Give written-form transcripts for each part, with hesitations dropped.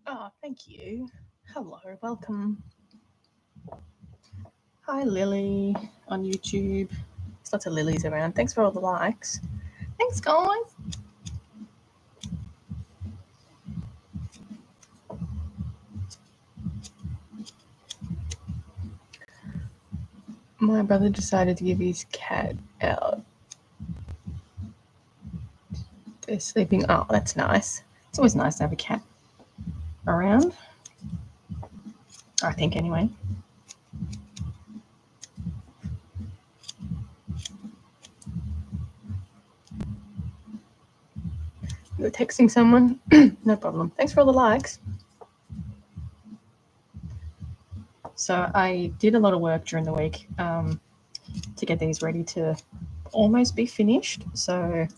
Oh, thank you. Hello, welcome. Hi, Lily on YouTube. There's lots of lilies around. Thanks for all the likes. Thanks, guys. My brother decided to give his cat out. They're sleeping. Oh, that's nice. It's always nice to have a cat around. I think, anyway. You were texting someone? No problem. Thanks for all the likes. So I did a lot of work during the week to get these ready to almost be finished. So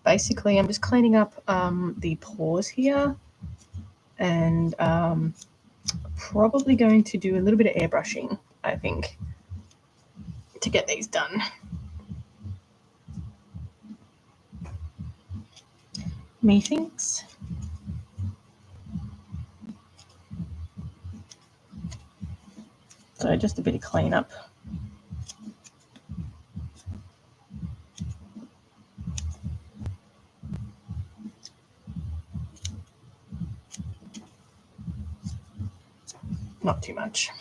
basically I'm just cleaning up the pores here and probably going to do a little bit of airbrushing, I think, to get these done. Methinks. So just a bit of cleanup. Not too much.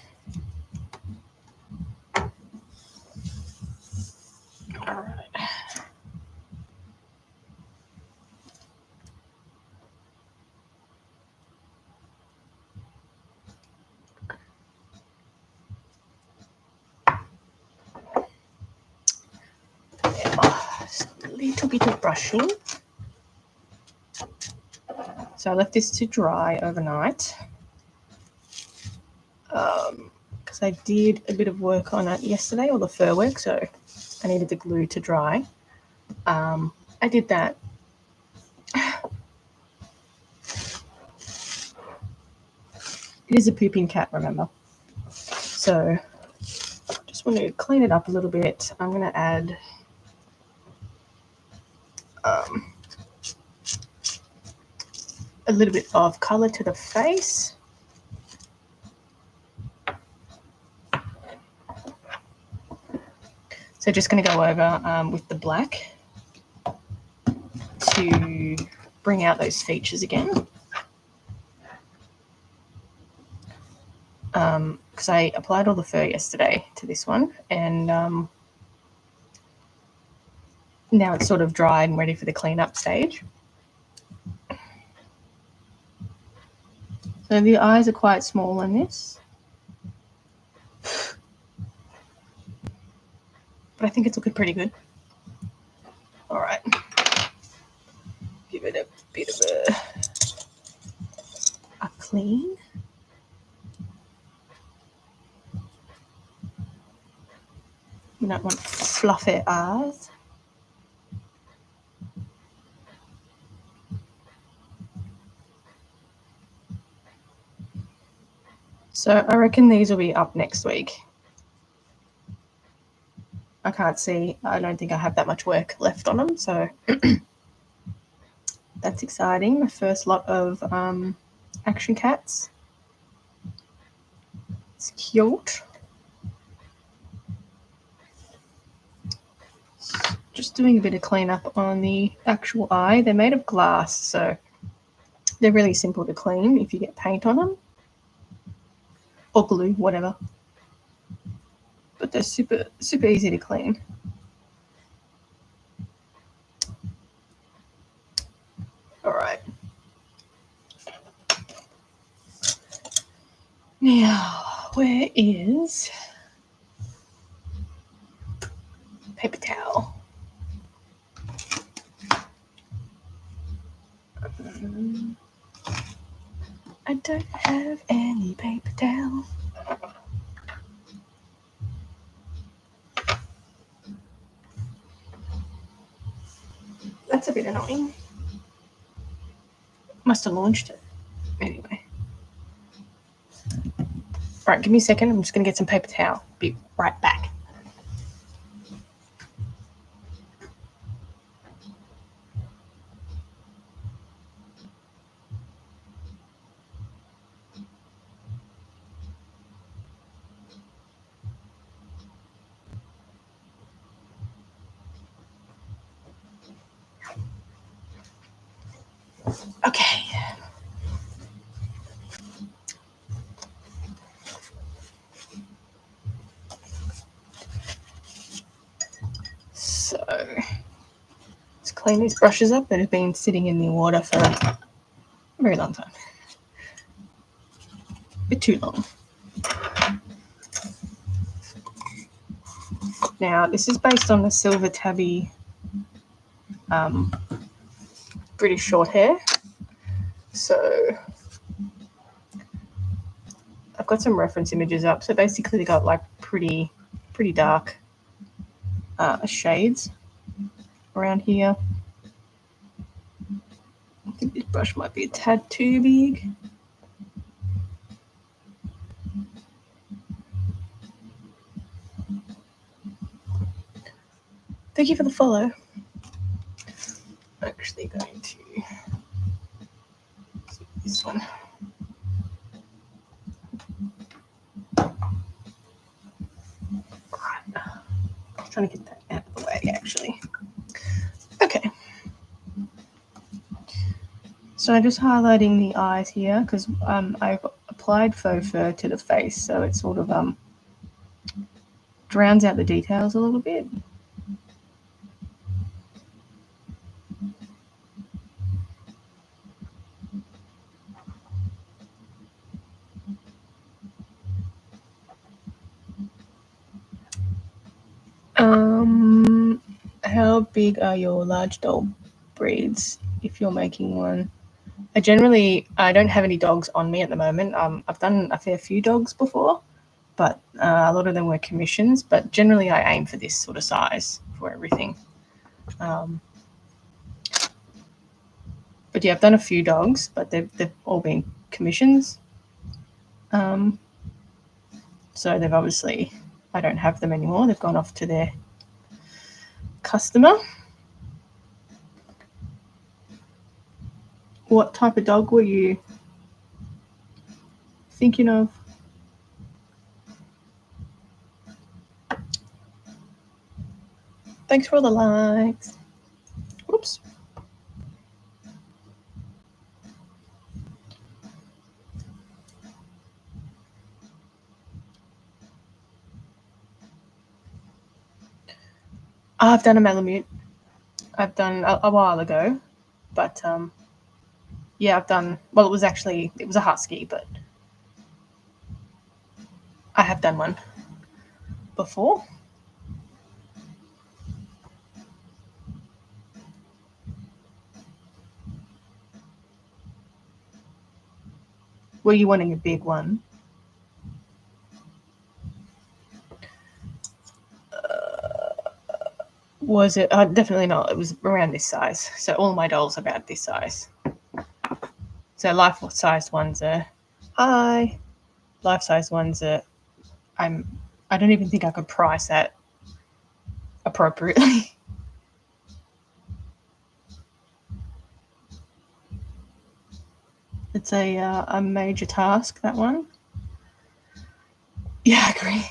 All right. Just a little bit of brushing. So I left this to dry overnight because I did a bit of work on it yesterday, all the fur work, so I needed the glue to dry. I did that. It is a pooping cat, remember? So just want to clean it up a little bit. I'm going to add a little bit of colour to the face. So just going to go over with the black to bring out those features again. Because I applied all the fur yesterday to this one, and now it's sort of dried and ready for the cleanup stage. So the eyes are quite small in this, but I think it's looking pretty good. All right, give it a bit of a clean. You don't want fluffy eyes. So I reckon these will be up next week. I can't see. I don't think I have that much work left on them, so that's exciting. My first lot of action cats. It's cute. Just doing a bit of cleanup on the actual eye. They're made of glass, so they're really simple to clean if you get paint on them. Or glue, whatever. But they're super, super easy to clean. All right. Now, where is paper towel? I don't have any paper towel. That's a bit annoying. Must have launched it. Anyway. All right, give me a second. I'm just going to get some paper towel. Be right back. Okay. So let's clean these brushes up that have been sitting in the water for a very long time. A bit too long. Now, this is based on the Silver Tabby British short hair. So I've got some reference images up. So basically they got like pretty dark shades around here. I think this brush might be a tad too big. Thank you for the follow. I'm actually going to do this one. I'm trying to get that out of the way, actually. Okay. So I'm just highlighting the eyes here because I've applied faux fur to the face, so it sort of drowns out the details a little bit. How big are your large doll breeds if you're making one? I don't have any dogs on me at the moment. I've done a fair few dogs before, but a lot of them were commissions. But generally, I aim for this sort of size for everything. But yeah, I've done a few dogs, but they've all been commissions. So they've obviously, I don't have them anymore. They've gone off to their customer. What type of dog were you thinking of? Thanks for all the likes. Oops. I've done a Malamute. I've done a while ago, but yeah, I've done. Well, it was a husky, but I have done one before. Were you wanting a big one? Was it? Definitely not. It was around this size. So all my dolls are about this size. So life-sized ones are high. Life-sized ones are. I don't even think I could price that appropriately. It's a major task, that one. Yeah, I agree.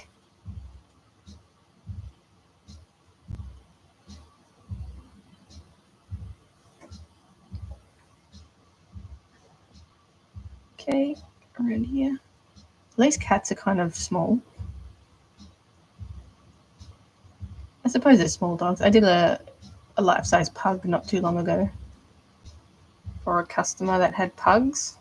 Okay, around here. These cats are kind of small. I suppose they're small dogs. I did a life-size pug not too long ago for a customer that had pugs.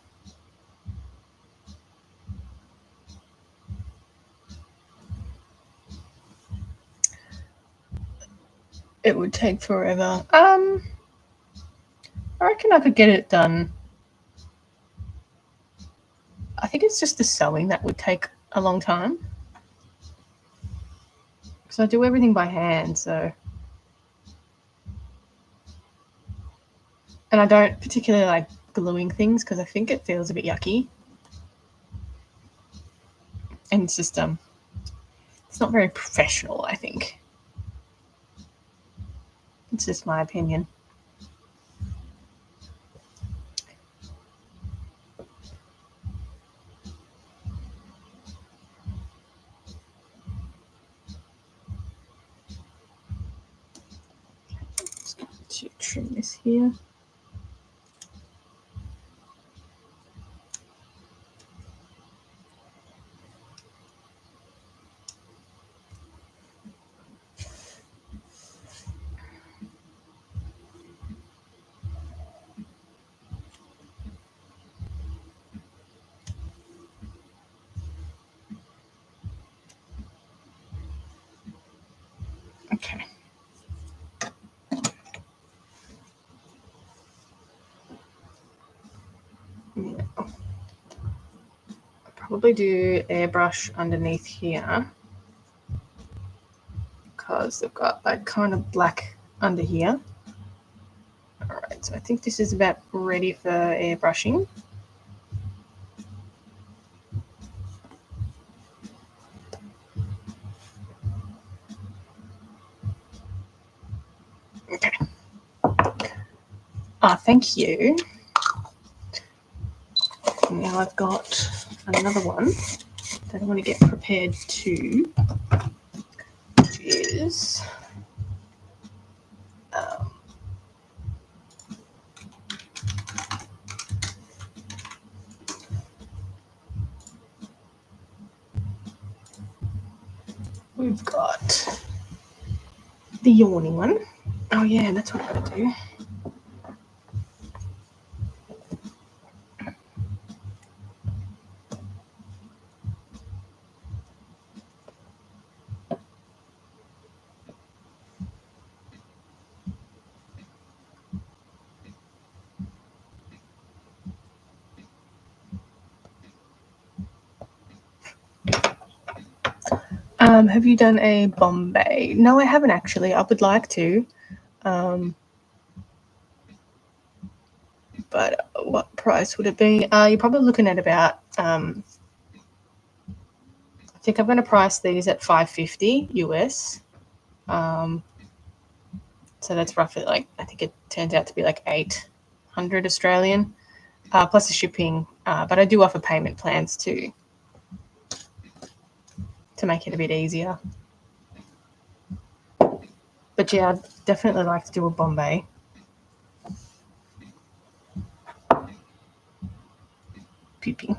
It would take forever. I reckon I could get it done. I think it's just the sewing that would take a long time. Because I do everything by hand, so. And I don't particularly like gluing things because I think it feels a bit yucky. And it's just it's not very professional, I think. It's just my opinion. Just going to trim this here. Okay. Yeah. I'll probably do airbrush underneath here because they've got that kind of black under here. All right, so I think this is about ready for airbrushing. Okay. Thank you. Now I've got another one that I want to get prepared to, which is we've got the yawning one. Oh yeah, that's what I gotta do. Have you done a Bombay? No, I haven't actually. I would like to. But what price would it be? You're probably looking at about, I think I'm going to price these at $550 US. So that's roughly like, I think it turns out to be like 800 Australian, plus the shipping. But I do offer payment plans too, to make it a bit easier. But yeah, I'd definitely like to do a Bombay. Peeping.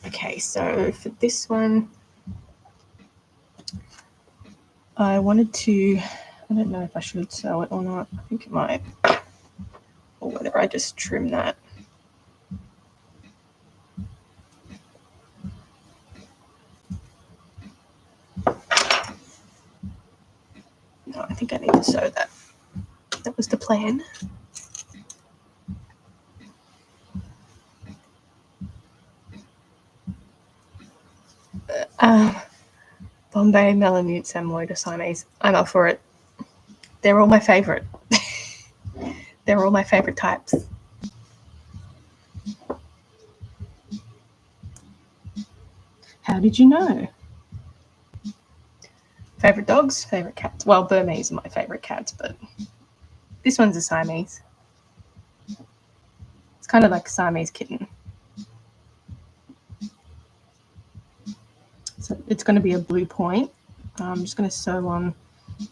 Okay, so for this one, I wanted to, I don't know if I should sew it or not. I think it might, or whether I just trim that. No, I think I need to sew that. That was the plan. Bombay, Malamute, Samoyed, or Siamese. I'm up for it. They're all my favorite. They're all my favorite types. How did you know? Favorite dogs, favorite cats. Well, Burmese are my favorite cats, but this one's a Siamese. It's kind of like a Siamese kitten. So it's going to be a blue point. I'm just going to sew on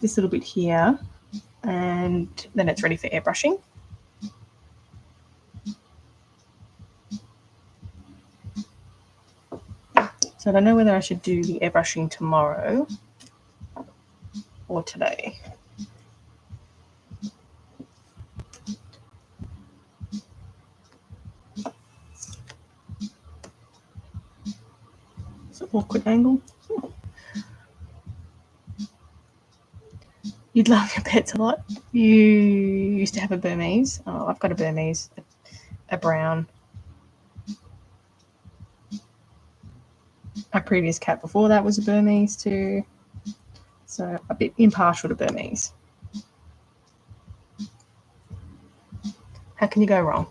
this little bit here, and then it's ready for airbrushing. So I don't know whether I should do the airbrushing tomorrow or today. It's an awkward angle. You'd love your pets a lot. You used to have a Burmese. Oh, I've got a Burmese, a brown. My previous cat before that was a Burmese too. So a bit impartial to Burmese. How can you go wrong?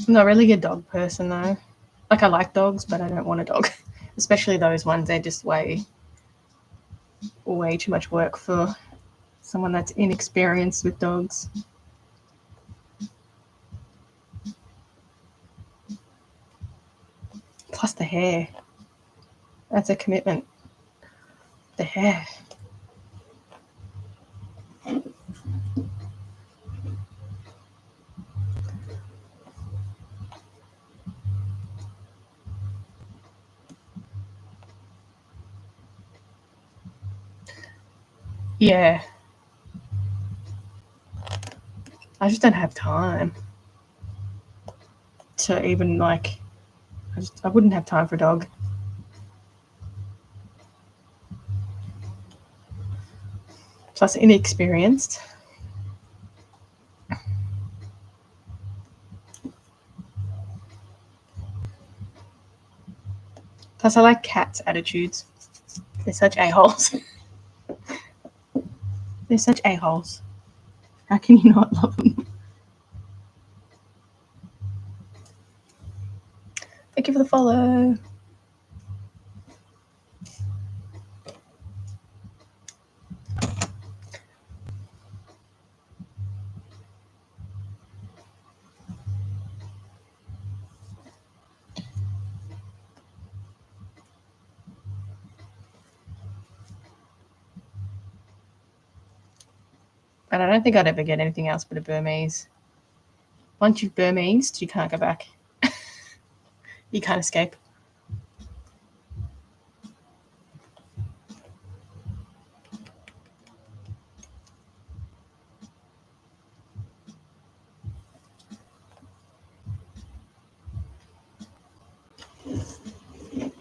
I'm not really a dog person though. Like I like dogs, but I don't want a dog. Especially those ones, they're just way too much work for someone that's inexperienced with dogs. Plus the hair. That's a commitment. The hair. Yeah. I just don't have time to even like. I wouldn't have time for a dog. Plus, inexperienced. Plus, I like cats' attitudes. They're such a-holes. They're such a-holes. How can you not love them? Thank you for the follow. And I don't think I'd ever get anything else but a Burmese. Once you've Burmesed, you can't go back. You can't escape.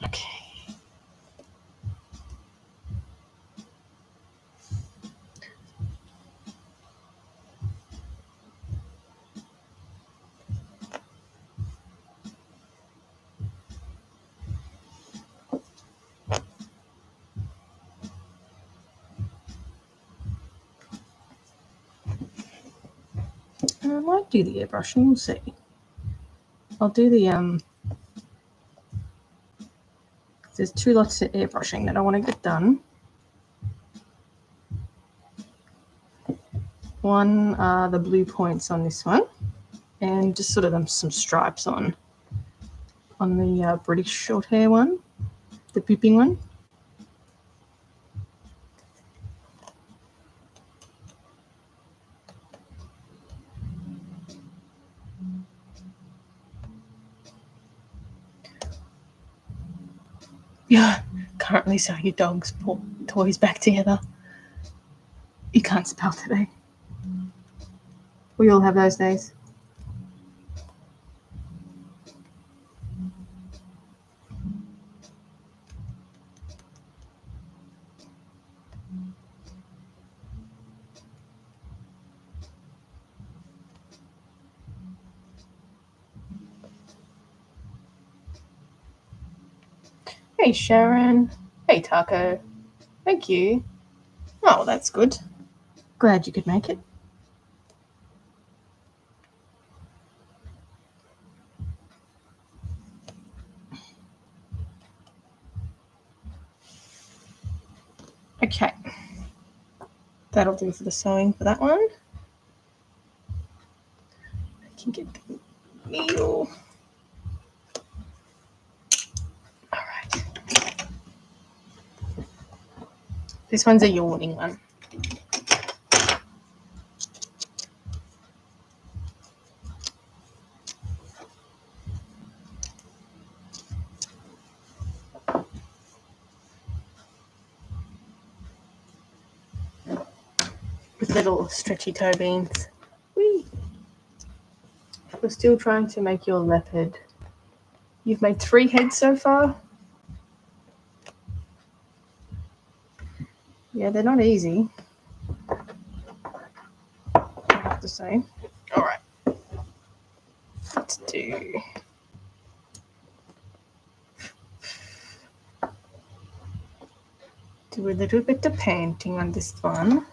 Okay. I might do the airbrushing. We'll see. I'll do the There's 2 lots of airbrushing that I want to get done. One are the blue points on this one, and just sort of some stripes on the British short hair one, the pipping one. Yeah, currently sewing your dog's toys back together. You can't spell today. We all have those days. Hey, Sharon. Hey, Taco. Thank you. Oh, that's good. Glad you could make it. Okay. That'll do for the sewing for that one. I can get the needle. All right. This one's a yawning one. With little stretchy toe beans. Whee! We're still trying to make your leopard. You've made 3 heads so far? Yeah, they're not easy, I have to say. All right. Let's do... Do a little bit of painting on this one.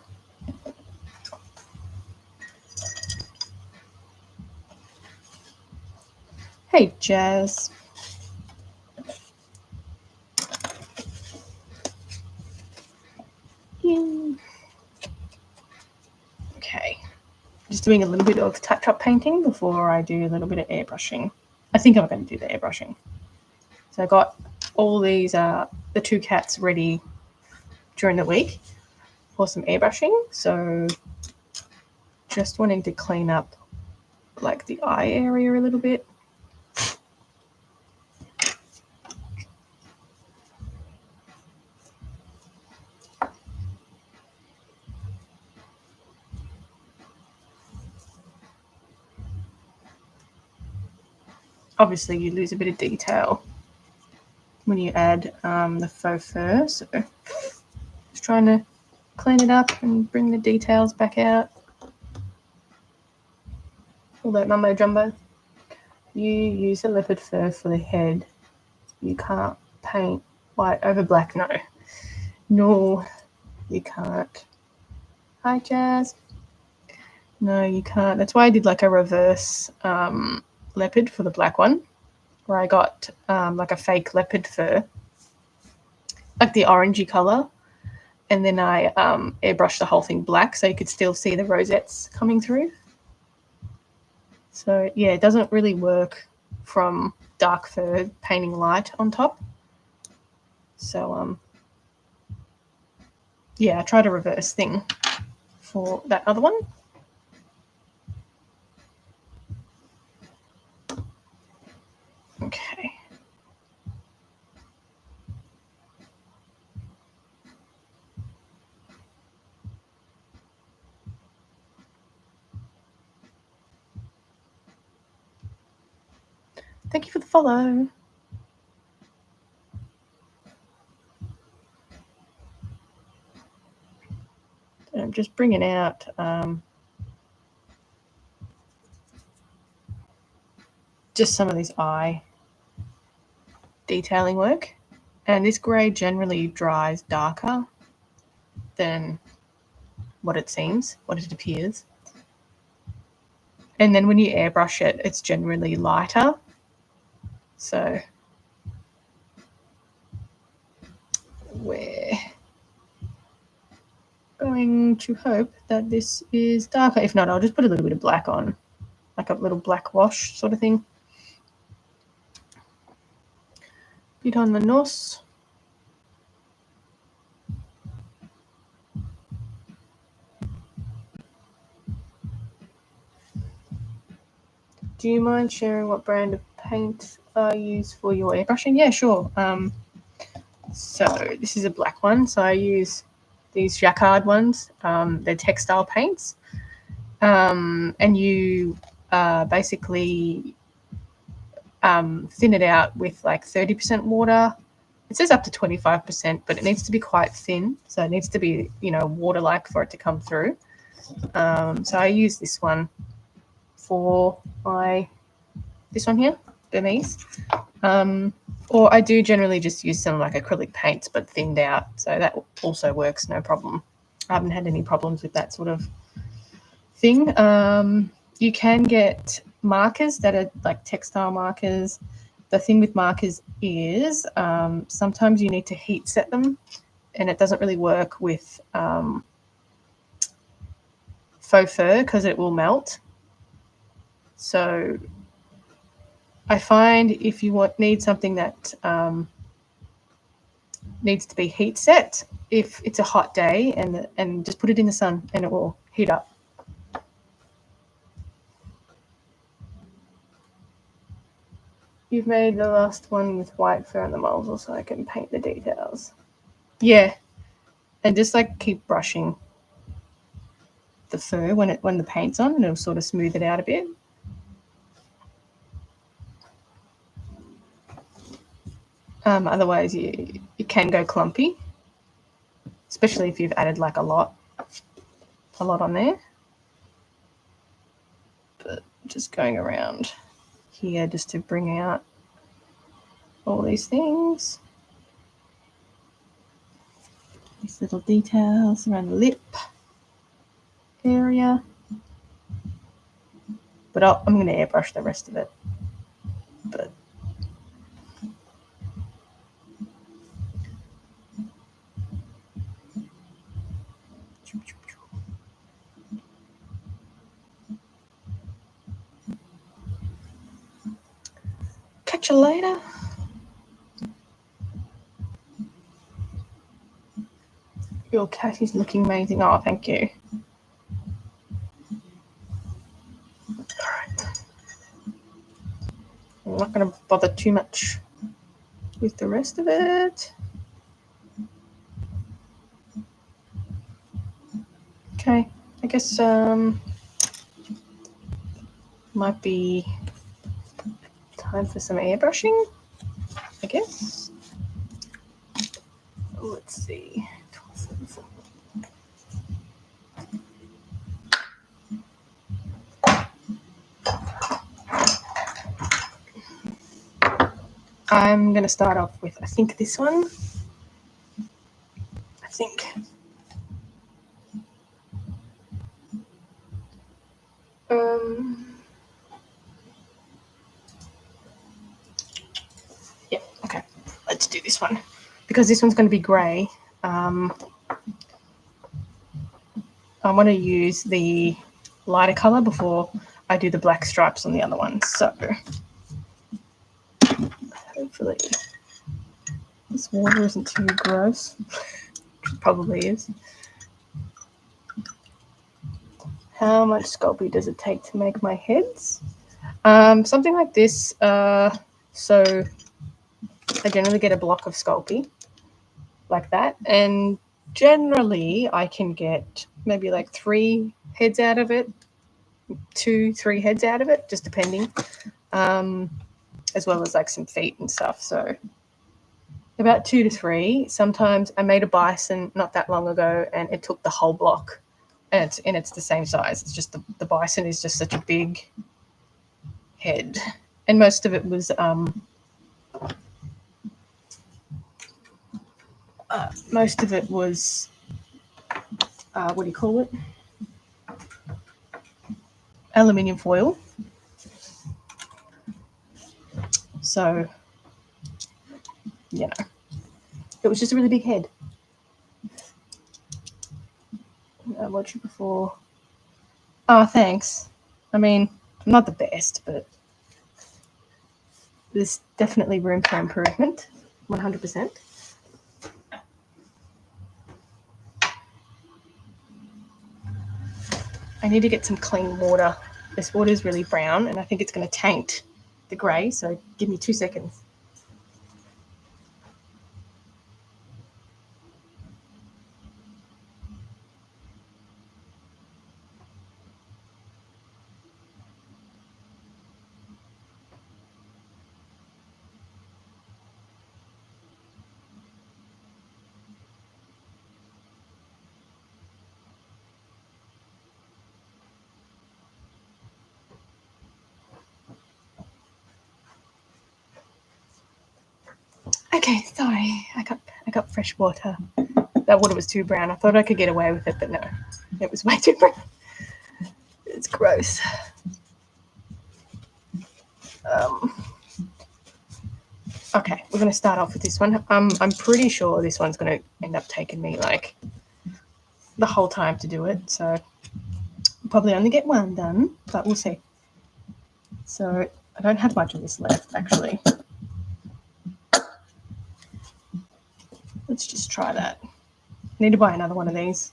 Hey, Jazz. Yay. Okay. Just doing a little bit of touch-up painting before I do a little bit of airbrushing. I think I'm going to do the airbrushing. So I got all these, the 2 cats ready during the week for some airbrushing. So just wanting to clean up like the eye area a little bit. obviously you lose a bit of detail when you add the faux fur. So just trying to clean it up and bring the details back out. All that mumbo jumbo. You use a leopard fur for the head. You can't paint white over black. No, you can't. Hi, Jazz. No, you can't. That's why I did like a reverse leopard for the black one, where I got like a fake leopard fur, like the orangey color, and then I airbrushed the whole thing black so you could still see the rosettes coming through. So yeah, it doesn't really work from dark fur painting light on top. So yeah, I tried a reverse thing for that other one. Okay. Thank you for the follow. I'm just bringing out just some of this eye detailing work. And this grey generally dries darker than what it seems, what it appears. And then when you airbrush it, it's generally lighter. So we're going to hope that this is darker. If not, I'll just put a little bit of black on, like a little black wash sort of thing. Bit on the nose. Do you mind sharing what brand of paint I use for your airbrushing? Yeah, sure. So this is a black one. So I use these Jacquard ones. They're textile paints. And you basically thin it out with like 30% water. It says up to 25%, but it needs to be quite thin. So it needs to be, water-like for it to come through. So I use this one for this one here, Burmese. Or I do generally just use some like acrylic paints, but thinned out. So that also works, no problem. I haven't had any problems with that sort of thing. You can get markers that are like textile markers. The thing with markers is sometimes you need to heat set them, and it doesn't really work with faux fur because it will melt. So I find if you need something that needs to be heat set, if it's a hot day, and just put it in the sun and it will heat up. You've made the last one with white fur on the muzzle so I can paint the details. Yeah, and just like keep brushing the fur when the paint's on, and it'll sort of smooth it out a bit. Otherwise, you can go clumpy, especially if you've added like a lot on there. But just going around here just to bring out all these things. These little details around the lip area. But I'm going to airbrush the rest of it. But catch you later. Your cat is looking amazing. Oh, thank you. All right. I'm not going to bother too much with the rest of it. Okay, I guess might be time for some airbrushing, I guess. Let's see. I'm going to start off with, I think, this one. I think. Yeah, okay. Let's do this one. Because this one's going to be grey, I want to use the lighter colour before I do the black stripes on the other one. So hopefully this water isn't too gross. It probably is. How much Sculpey does it take to make my heads? Something like this. So I generally get a block of Sculpey like that, and generally I can get maybe like 3 heads out of it, 2-3 heads out of it, just depending, as well as like some feet and stuff. So about 2 to 3. Sometimes I made a bison not that long ago and it took the whole block, and it's the same size. It's just the bison is just such a big head, and most of it was what do you call it? Aluminium foil. So, you know, it was just a really big head. I watched it before. Oh, thanks. I mean, I'm not the best, but there's definitely room for improvement. 100%. I need to get some clean water. This water is really brown, and I think it's going to taint the grey, so give me 2 seconds. Okay, sorry. I got fresh water. That water was too brown. I thought I could get away with it, but no. It was way too brown. It's gross. Okay, we're going to start off with this one. I'm pretty sure this one's going to end up taking me like the whole time to do it. So I'll probably only get one done, but we'll see. So I don't have much of this left, actually. Let's just try that. I need to buy another one of these.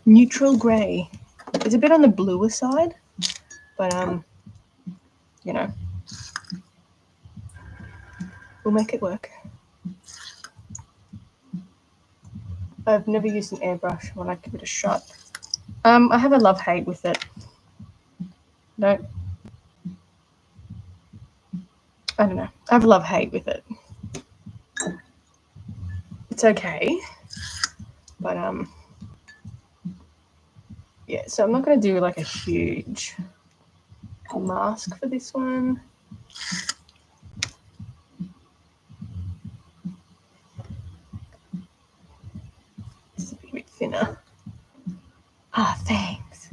Neutral grey. It's a bit on the bluer side, but you know, we'll make it work. I've never used an airbrush. I want to give it a shot. I have a love-hate with it. I don't know. I have a love-hate with it. It's okay, but yeah. So I'm not going to do like a huge mask for this one. It's a bit thinner. Ah, thanks.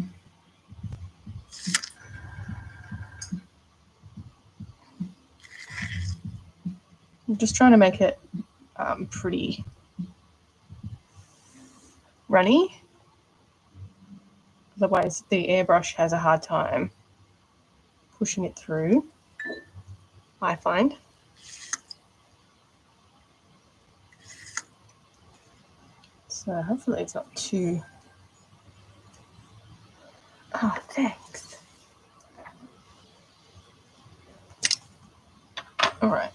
I'm just trying to make it pretty runny. Otherwise, the airbrush has a hard time pushing it through, I find. So hopefully it's not too... Oh, thanks. All right.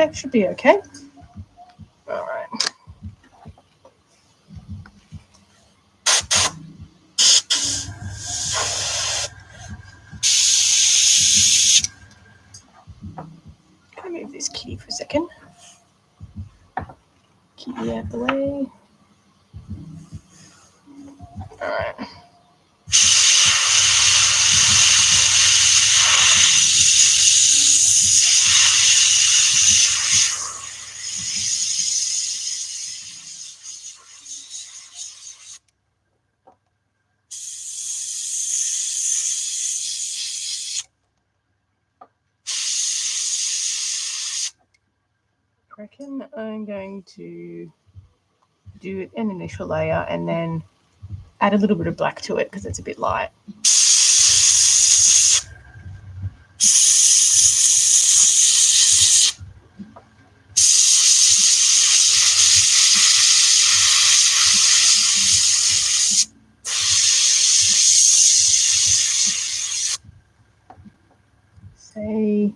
Okay, should be okay. All right. Can I move this kitty for a second? Kitty out the way. All right. I reckon I'm going to do an initial layer and then add a little bit of black to it because it's a bit light. Say,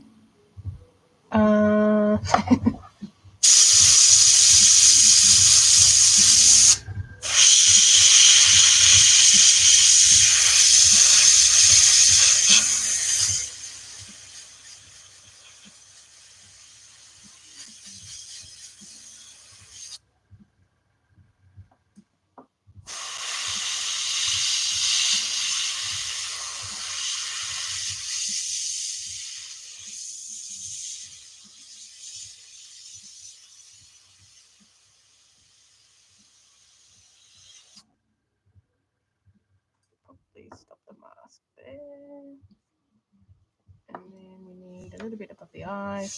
probably stop the mask there. And then we need a little bit above the eyes.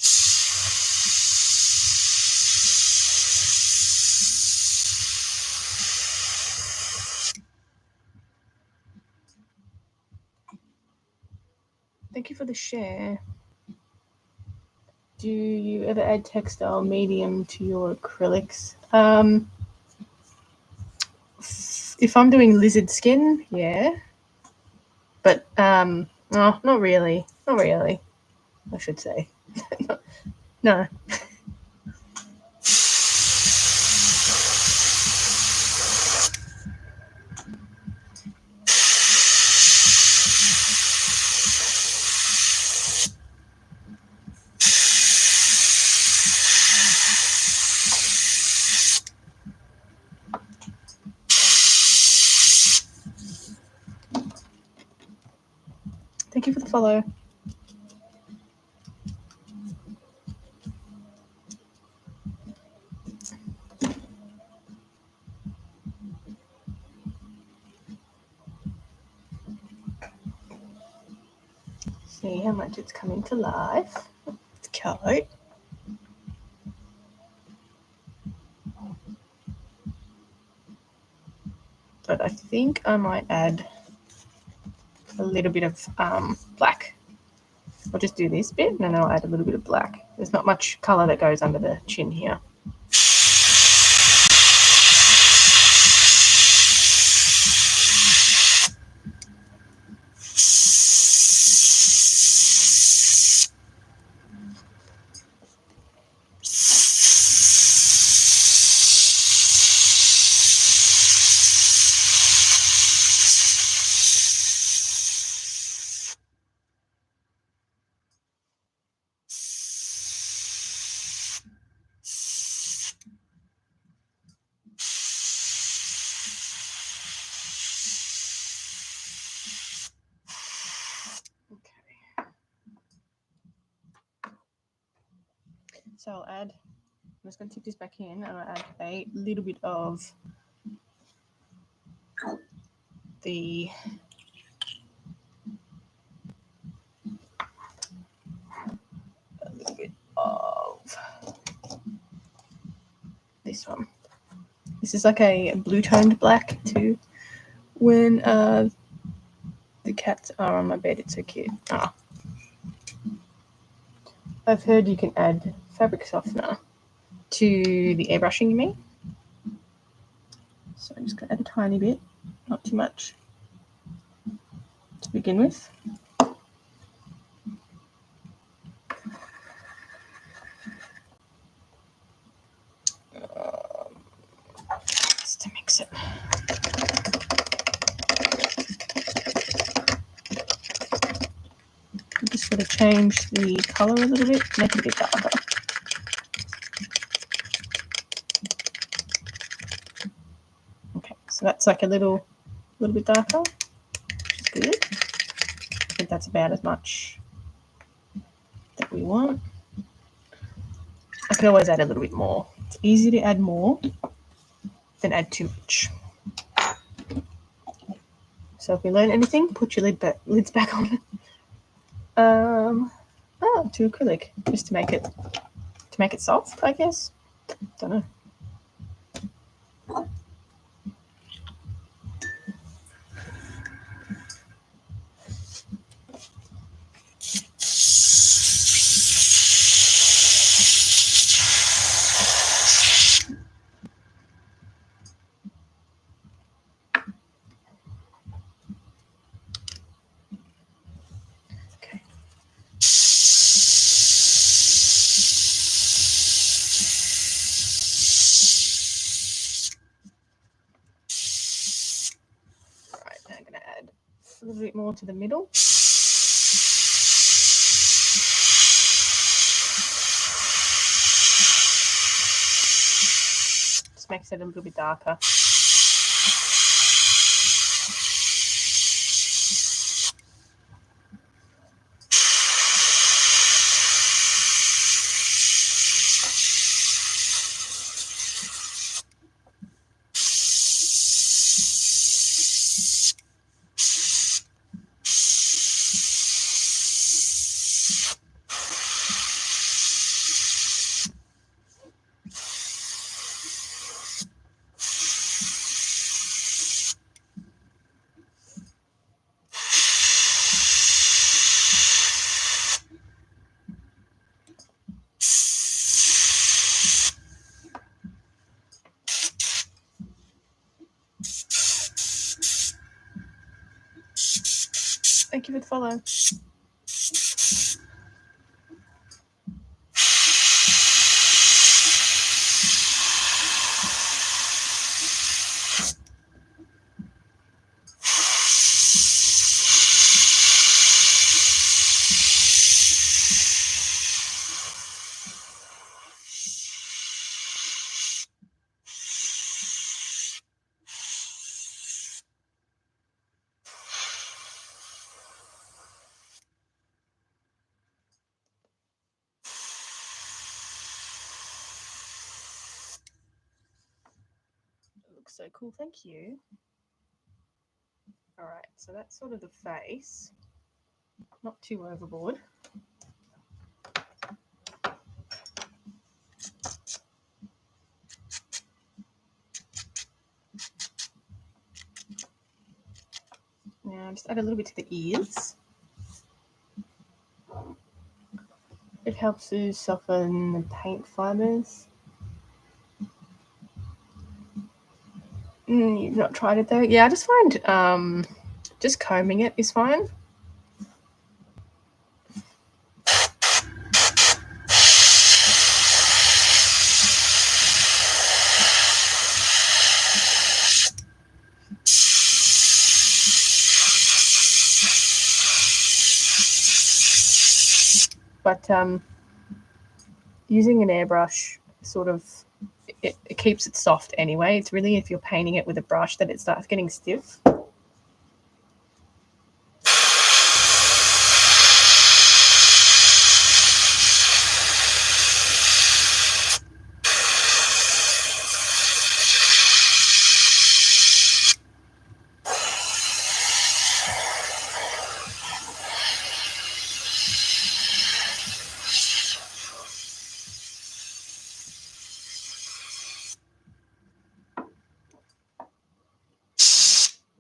Thank you for the share. Do you ever add textile medium to your acrylics? If I'm doing lizard skin, yeah. But no, not really. Not really, I should say. No. Thank you for the follow. See how much it's coming to life. It's cute. But I think I might add a little bit of black. I'll just do this bit and then I'll add a little bit of black. There's not much colour that goes under the chin here. So I'll add, I'm just going to tip this back in and I'll add a little bit of the this one. This is like a blue toned black too. When the cats are on my bed, it's so cute. I've heard you can add fabric softener to the airbrushing, you mean? So I'm just going to add a tiny bit, not too much, to begin with. sort of change the colour a little bit, make it a bit darker. Okay, so that's like a little bit darker, which is good. I think that's about as much that we want. I can always add a little bit more. It's easier to add more than add too much. So if we learn anything, put your lids back on. To acrylic, just to make it soft, I guess. Don't know. I'm going to add a little bit more to the middle. Just makes it a little bit darker. Thank you for the follow. Looks so cool, thank you. All right, so that's sort of the face, not too overboard. Now just add a little bit to the ears. It helps to soften the paint fibers. You've not tried it though? Yeah, I just find just combing it is fine. But using an airbrush sort of it keeps it soft anyway. It's really if you're painting it with a brush that it starts getting stiff.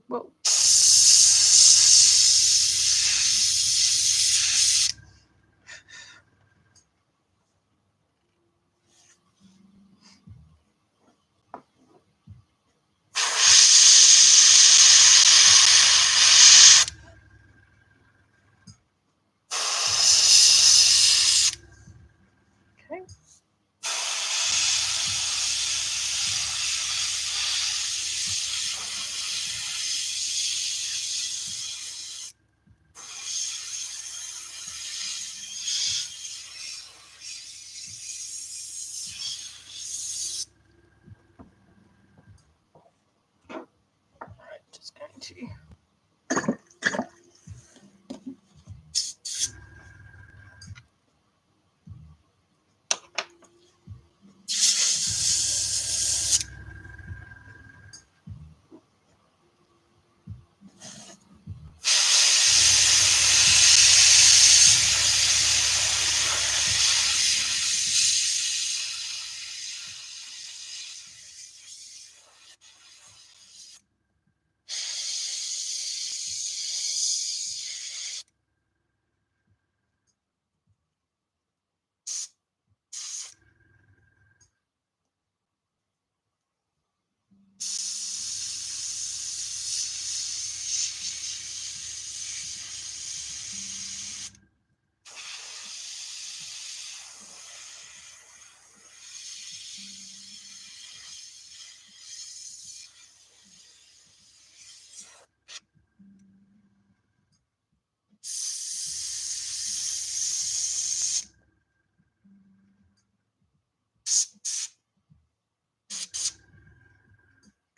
Whoa. Okay. to.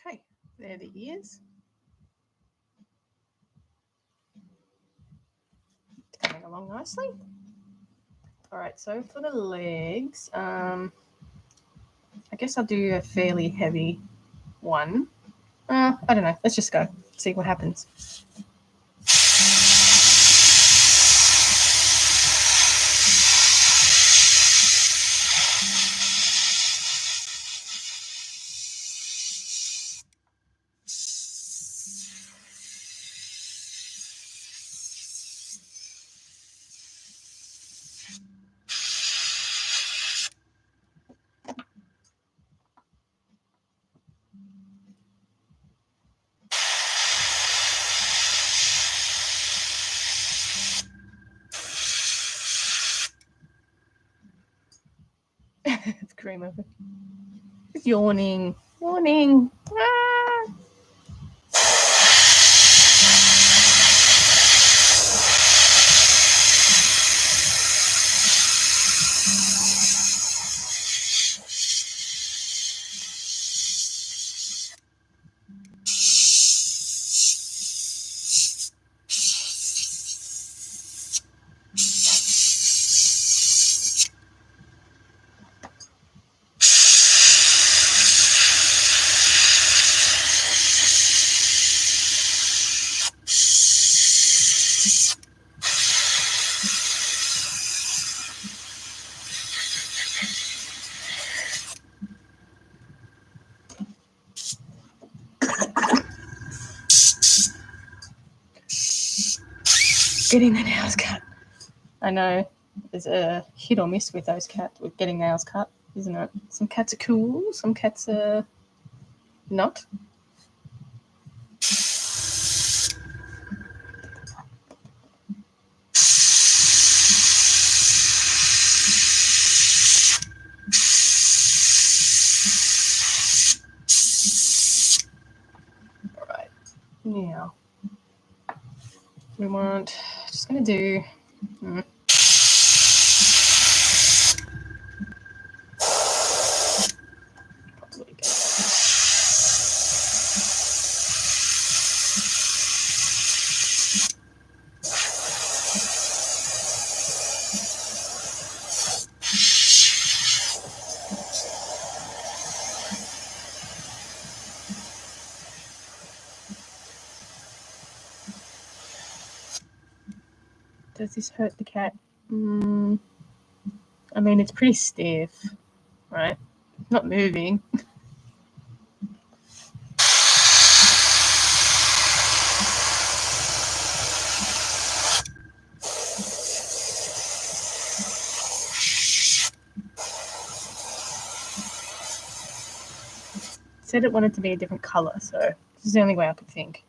Okay, there are the ears. Coming along nicely. All right, so for the legs, I guess I'll do a fairly heavy one. I don't know. Let's just go. See what happens. It's cream over. It's yawning. Yawning. Ah. Getting the nails cut. I know there's a hit or miss with those cats with getting nails cut, isn't it? Some cats are cool, some cats are not. All right, now we want, just going to do, probably go. Does this hurt the cat? I mean, it's pretty stiff, right? Not moving. Said it wanted to be a different color, so this is the only way I could think.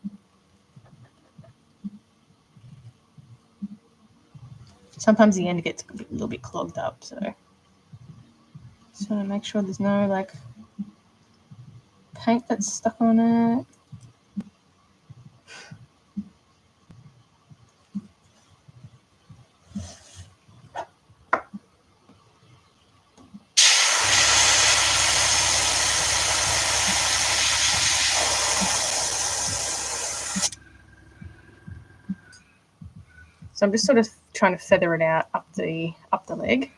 Sometimes the end gets a little bit clogged up, so just want to make sure there's no like paint that's stuck on it. So I'm just sort of trying to feather it out up the leg.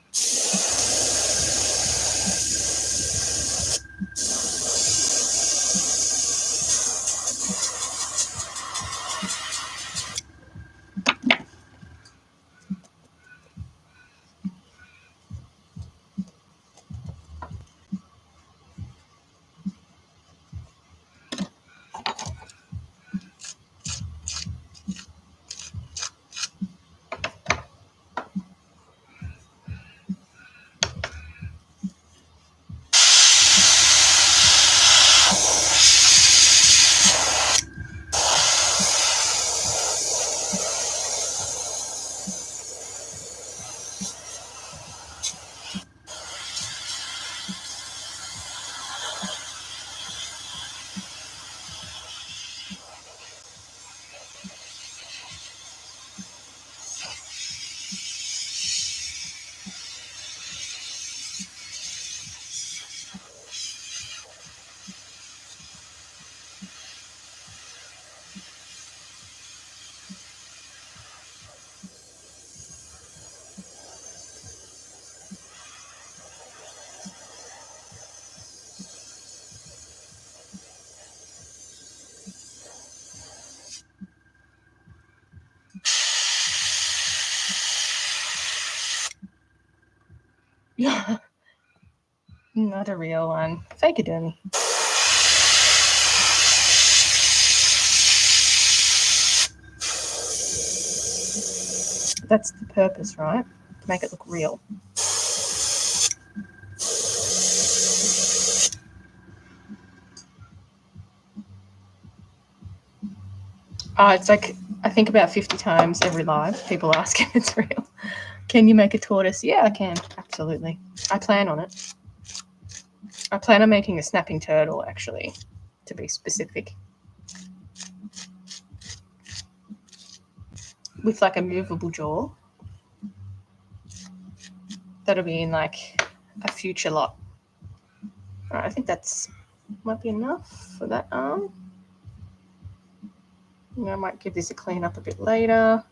Yeah. Not a real one. Fake it, dummy. That's the purpose, right? To make it look real. It's like, I think about 50 times every live, people ask if it's real. Can you make a tortoise? Yeah, I can. Absolutely. I plan on it. I plan on making a snapping turtle, actually, to be specific. With like a movable jaw. That'll be in like a future lot. All right, I think that's might be enough for that arm. I might give this a clean up a bit later.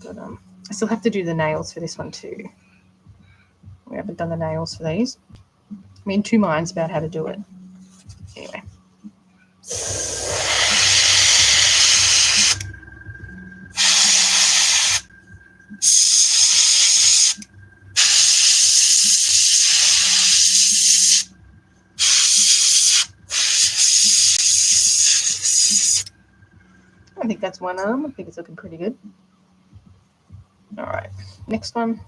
But I still have to do the nails for this one too. We haven't done the nails for these. I'm in two minds about how to do it. Anyway. I think that's one arm. I think it's looking pretty good. All right, next one.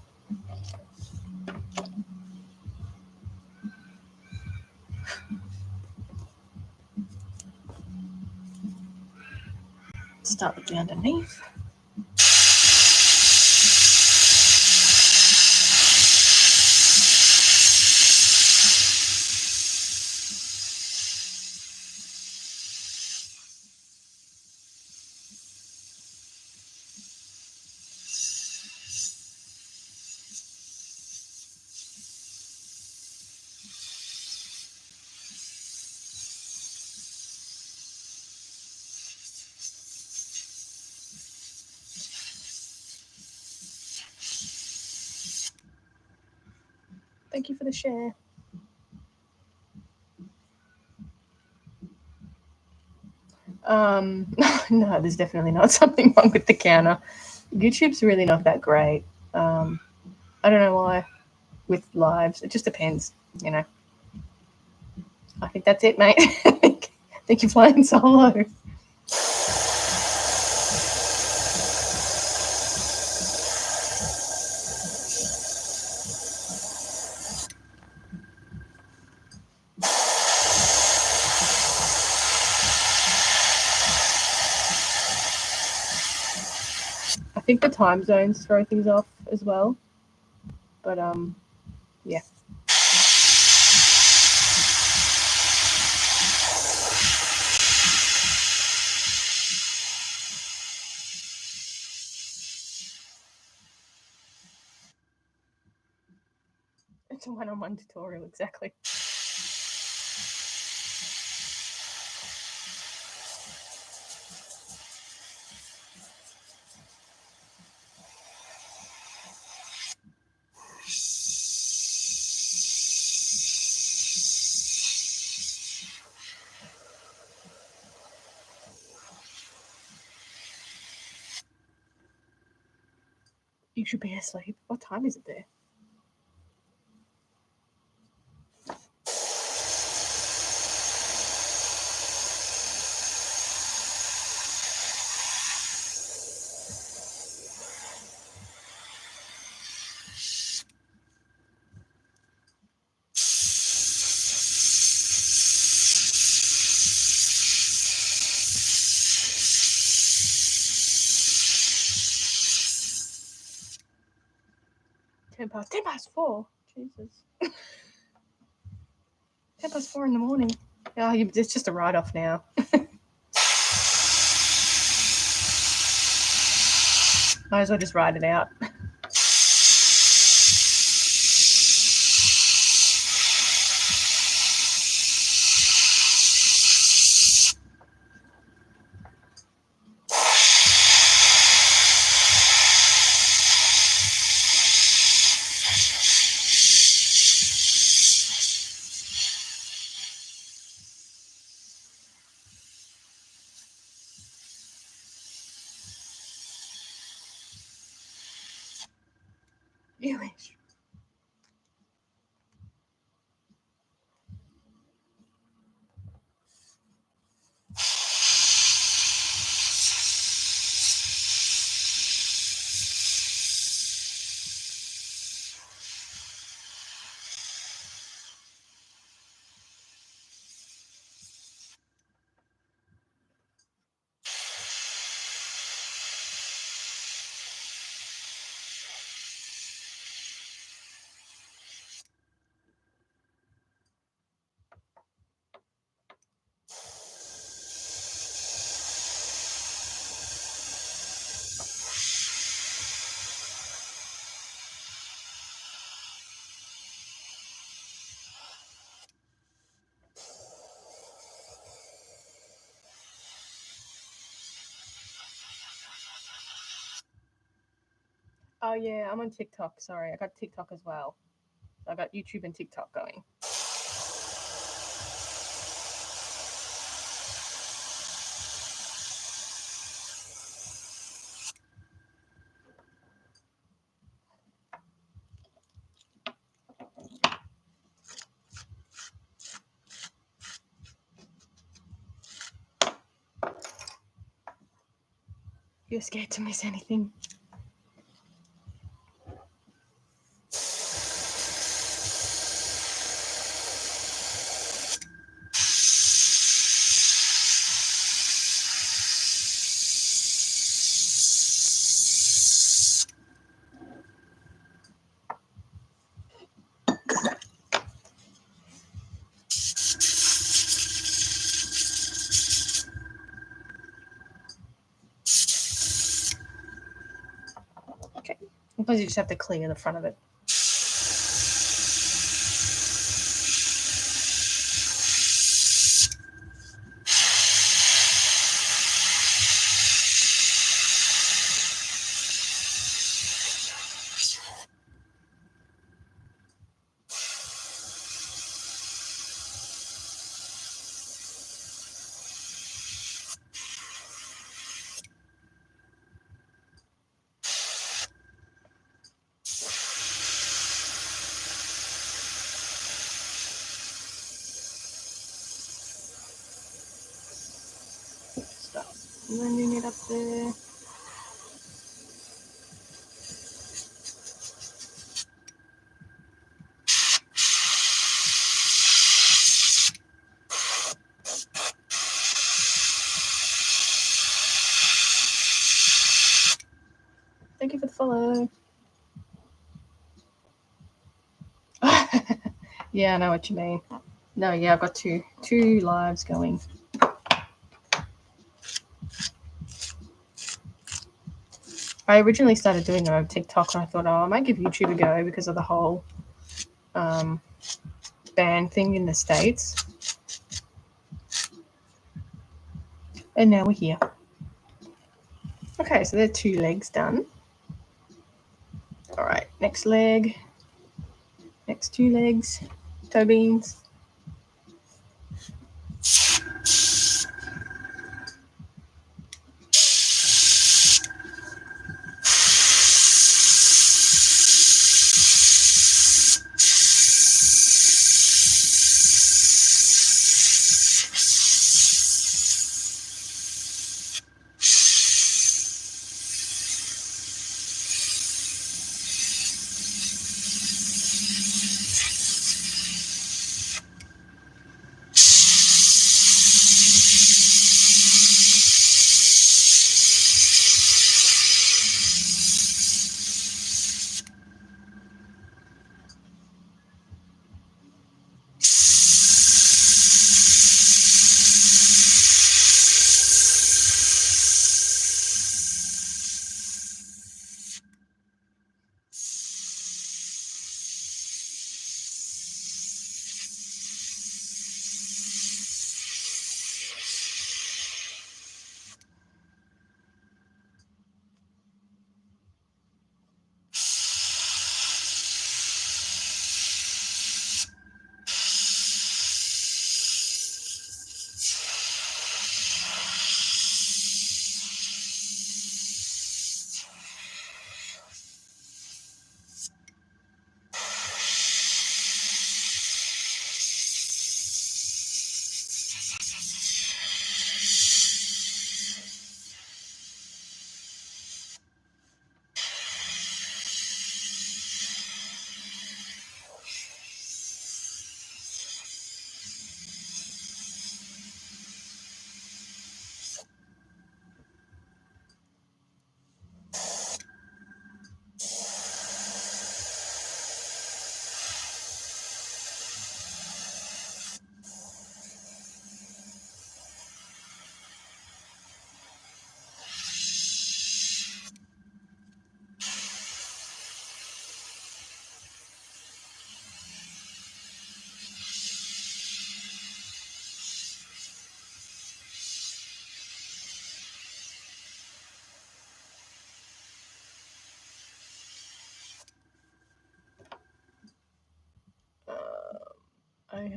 Start with the underneath. Thank you for the share. No, there's definitely not something wrong with the counter. YouTube's really not that great. I don't know why with lives. It just depends, you know. I think that's it, mate. I think you're flying solo. I think the time zones throw things off as well. But yeah. It's a one-on-one tutorial, exactly. You should be asleep. What time is it there? Ten past 4. Jesus. 4 in the morning. Oh, it's just a write-off now. Might as well just write it out. You wish. Oh, yeah, I'm on TikTok. Sorry, I got TikTok as well. I got YouTube and TikTok going. You're scared to miss anything. Okay. Sometimes you just have to clear the front of it. Start blending it up there. Thank you for the follow. Yeah, I know what you mean. No, yeah, I've got two lives going. I originally started doing them on TikTok, and I thought, I might give YouTube a go because of the whole ban thing in the States. And now we're here. Okay, so there are 2 legs done. All right, next leg. Next 2 legs. Toe beans.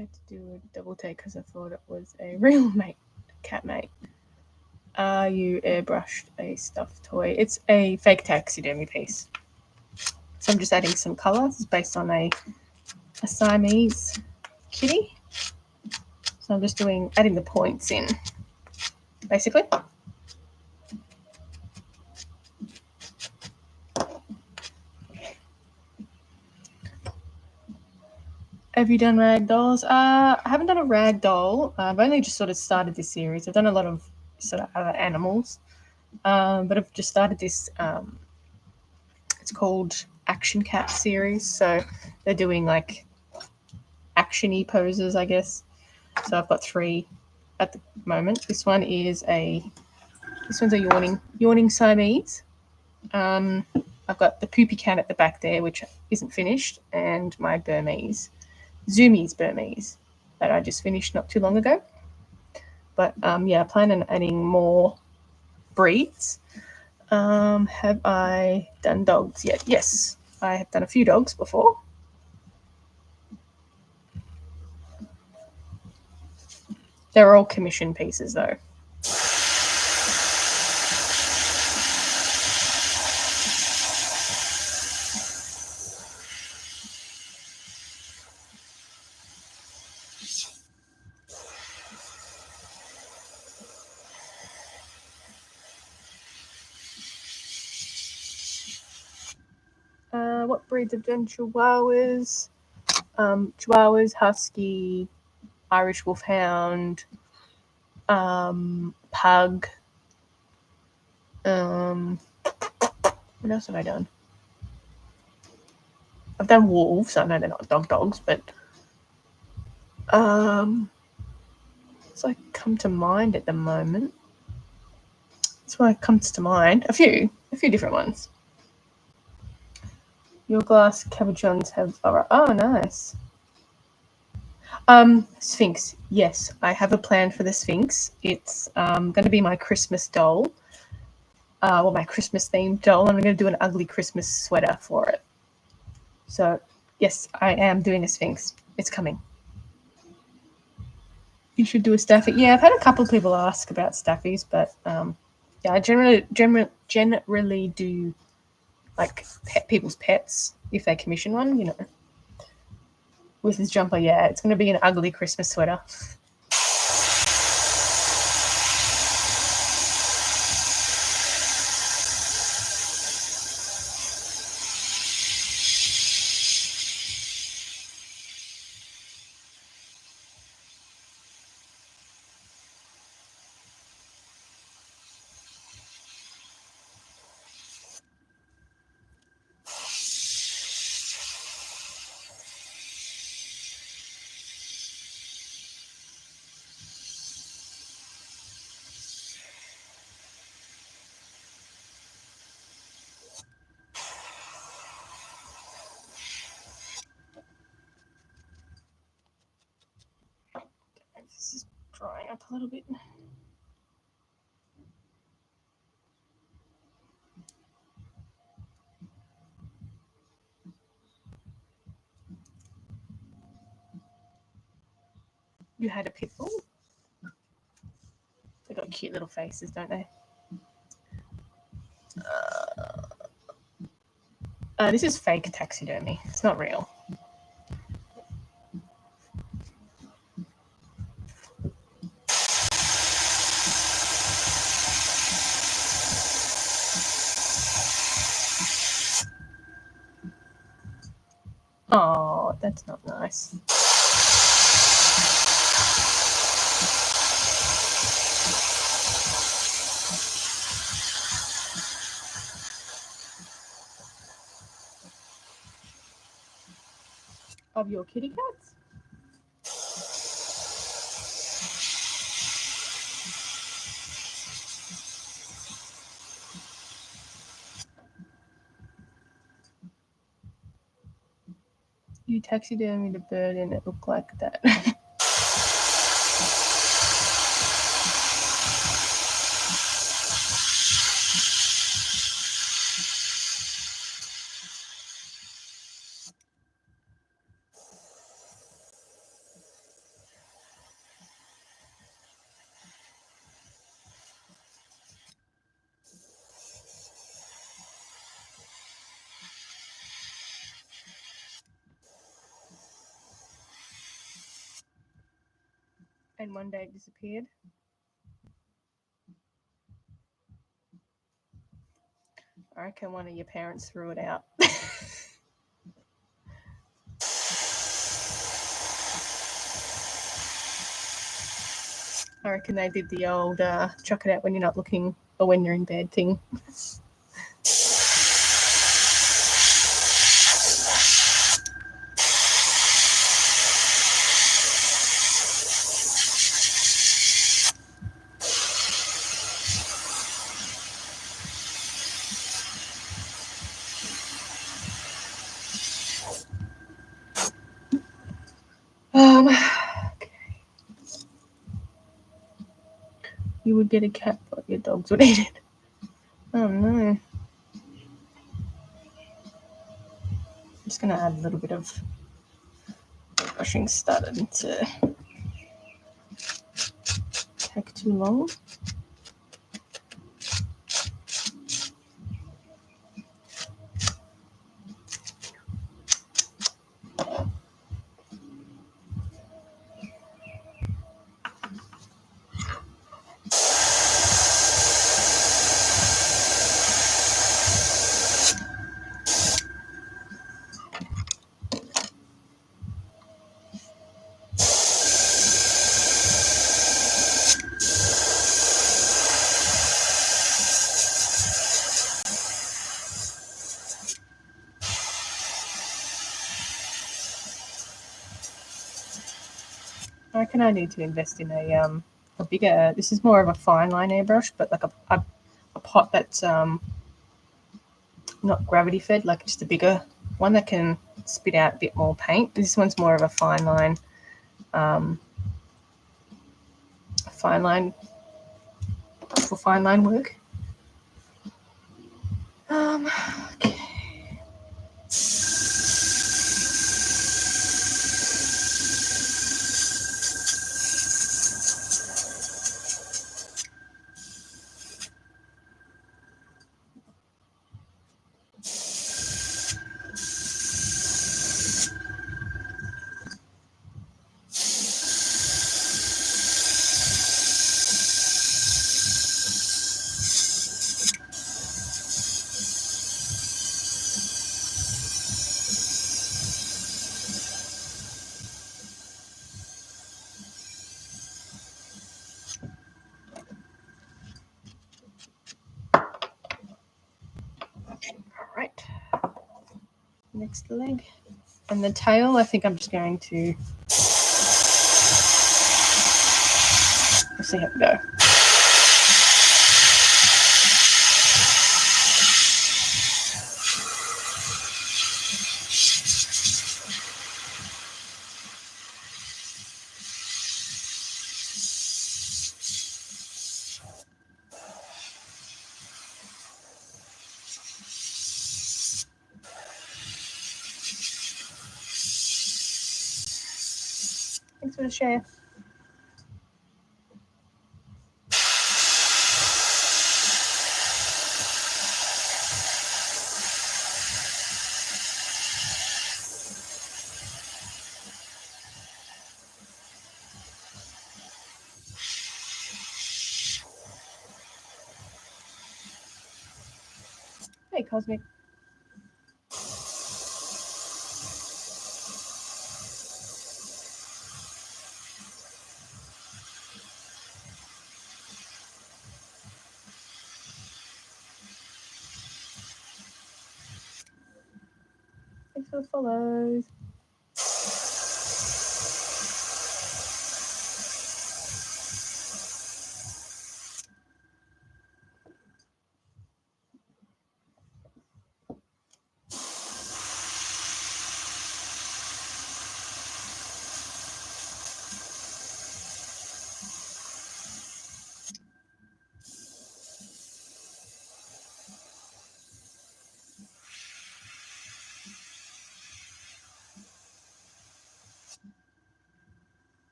had to do a double take because I thought it was a real cat mate. You airbrushed a stuffed toy. It's a fake taxidermy piece. So I'm just adding some colour. It's based on a Siamese kitty. So I'm just adding the points in, basically. Have you done rag dolls? I haven't done a rag doll. I've only just sort of started this series. I've done a lot of sort of other animals, but I've just started this. It's called Action Cat series. So they're doing like action-y poses, I guess. So I've got 3 at the moment. This one's a yawning Siamese. I've got the poopy cat at the back there, which isn't finished, and my Zoomies Burmese that I just finished not too long ago. But yeah, I plan on adding more breeds. Have I done dogs yet? Yes, I have done a few dogs before. They're all commission pieces though. What breeds have done Chihuahuas? Chihuahuas, Husky, Irish Wolfhound, Pug. What else have I done? I've done wolves. I know they're not dogs, but it's like come to mind at the moment. That's why it comes to mind. A few different ones. Your glass cabochons have. Oh, nice. Sphinx. Yes, I have a plan for the Sphinx. It's going to be my Christmas doll. My Christmas themed doll. I'm going to do an ugly Christmas sweater for it. So, yes, I am doing a Sphinx. It's coming. You should do a staffy. Yeah, I've had a couple of people ask about staffies, but yeah, I generally do like people's pets if they commission one, you know. With this jumper, yeah, it's going to be an ugly Christmas sweater. This is drying up a little bit. You had a pit bull? They got cute little faces, don't they? This is fake taxidermy. It's not real. Oh, that's not nice. Of your kitty cats? You taxidermied a bird and it looked like that. and one day it disappeared. I reckon one of your parents threw it out. I reckon they did the old chuck it out when you're not looking or when you're in bed thing. Okay. You would get a cat, but your dogs would eat it. Oh no. I'm just going to add a little bit of brushing started to take too long. I reckon I need to invest in a bigger. This is more of a fine line airbrush, but like a pot that's not gravity fed, like just a bigger one that can spit out a bit more paint. This one's more of a fine line for fine line work. Okay. Right, next leg. And the tail, I think I'm just going to see how we go. Thanks for the share. Hey, Cosmic. Thanks for the follows.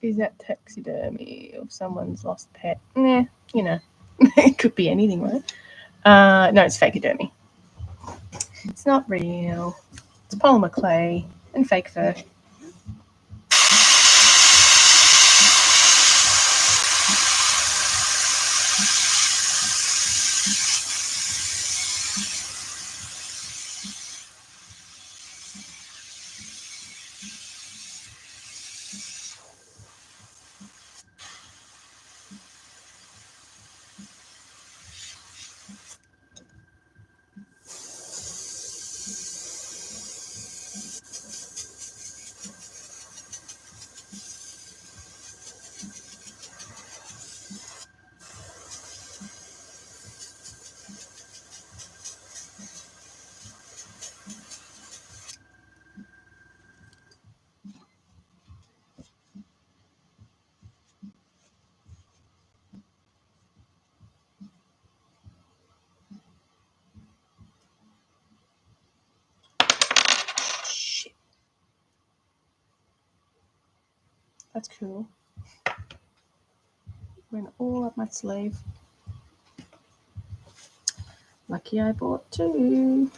Is that taxidermy or someone's lost pet? Nah, you know, it could be anything, right? No, it's fakeodermy. It's not real. It's polymer clay and fake fur. Shit. That's cool. Went all up my sleeve. Lucky I bought two.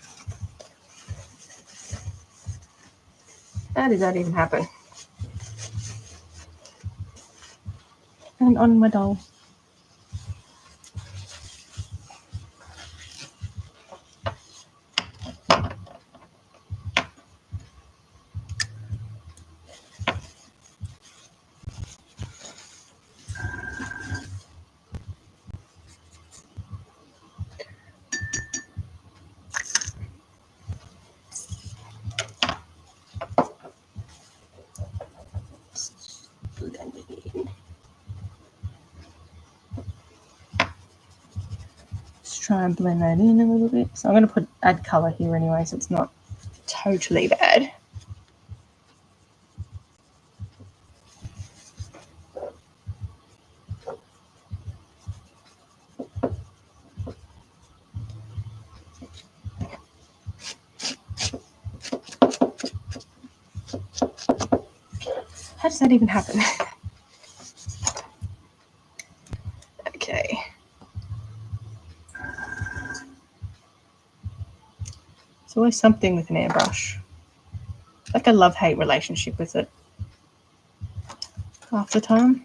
How did that even happen? And on my doll. Blend it in. Just try and blend that in a little bit. So I'm going to add colour here anyway, so it's not totally bad. How does that even happen? Okay. It's always something with an airbrush. Like a love-hate relationship with it half the time.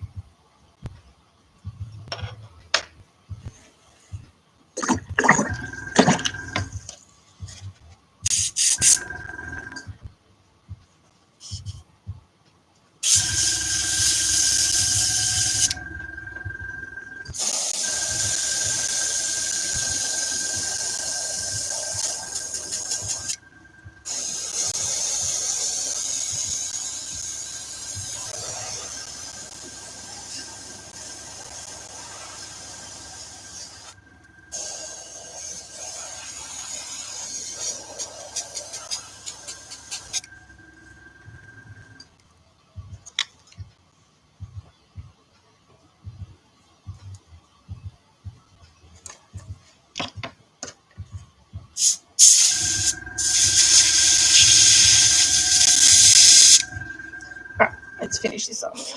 Alright, let's finish this off.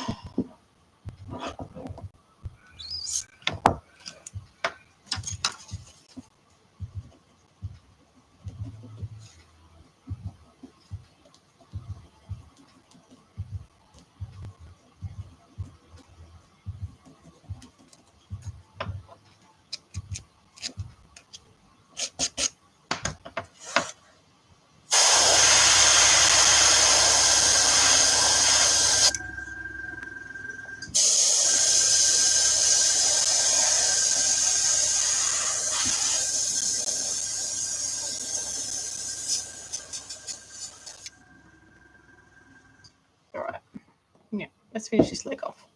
Alright. Yeah, let's finish this leg off.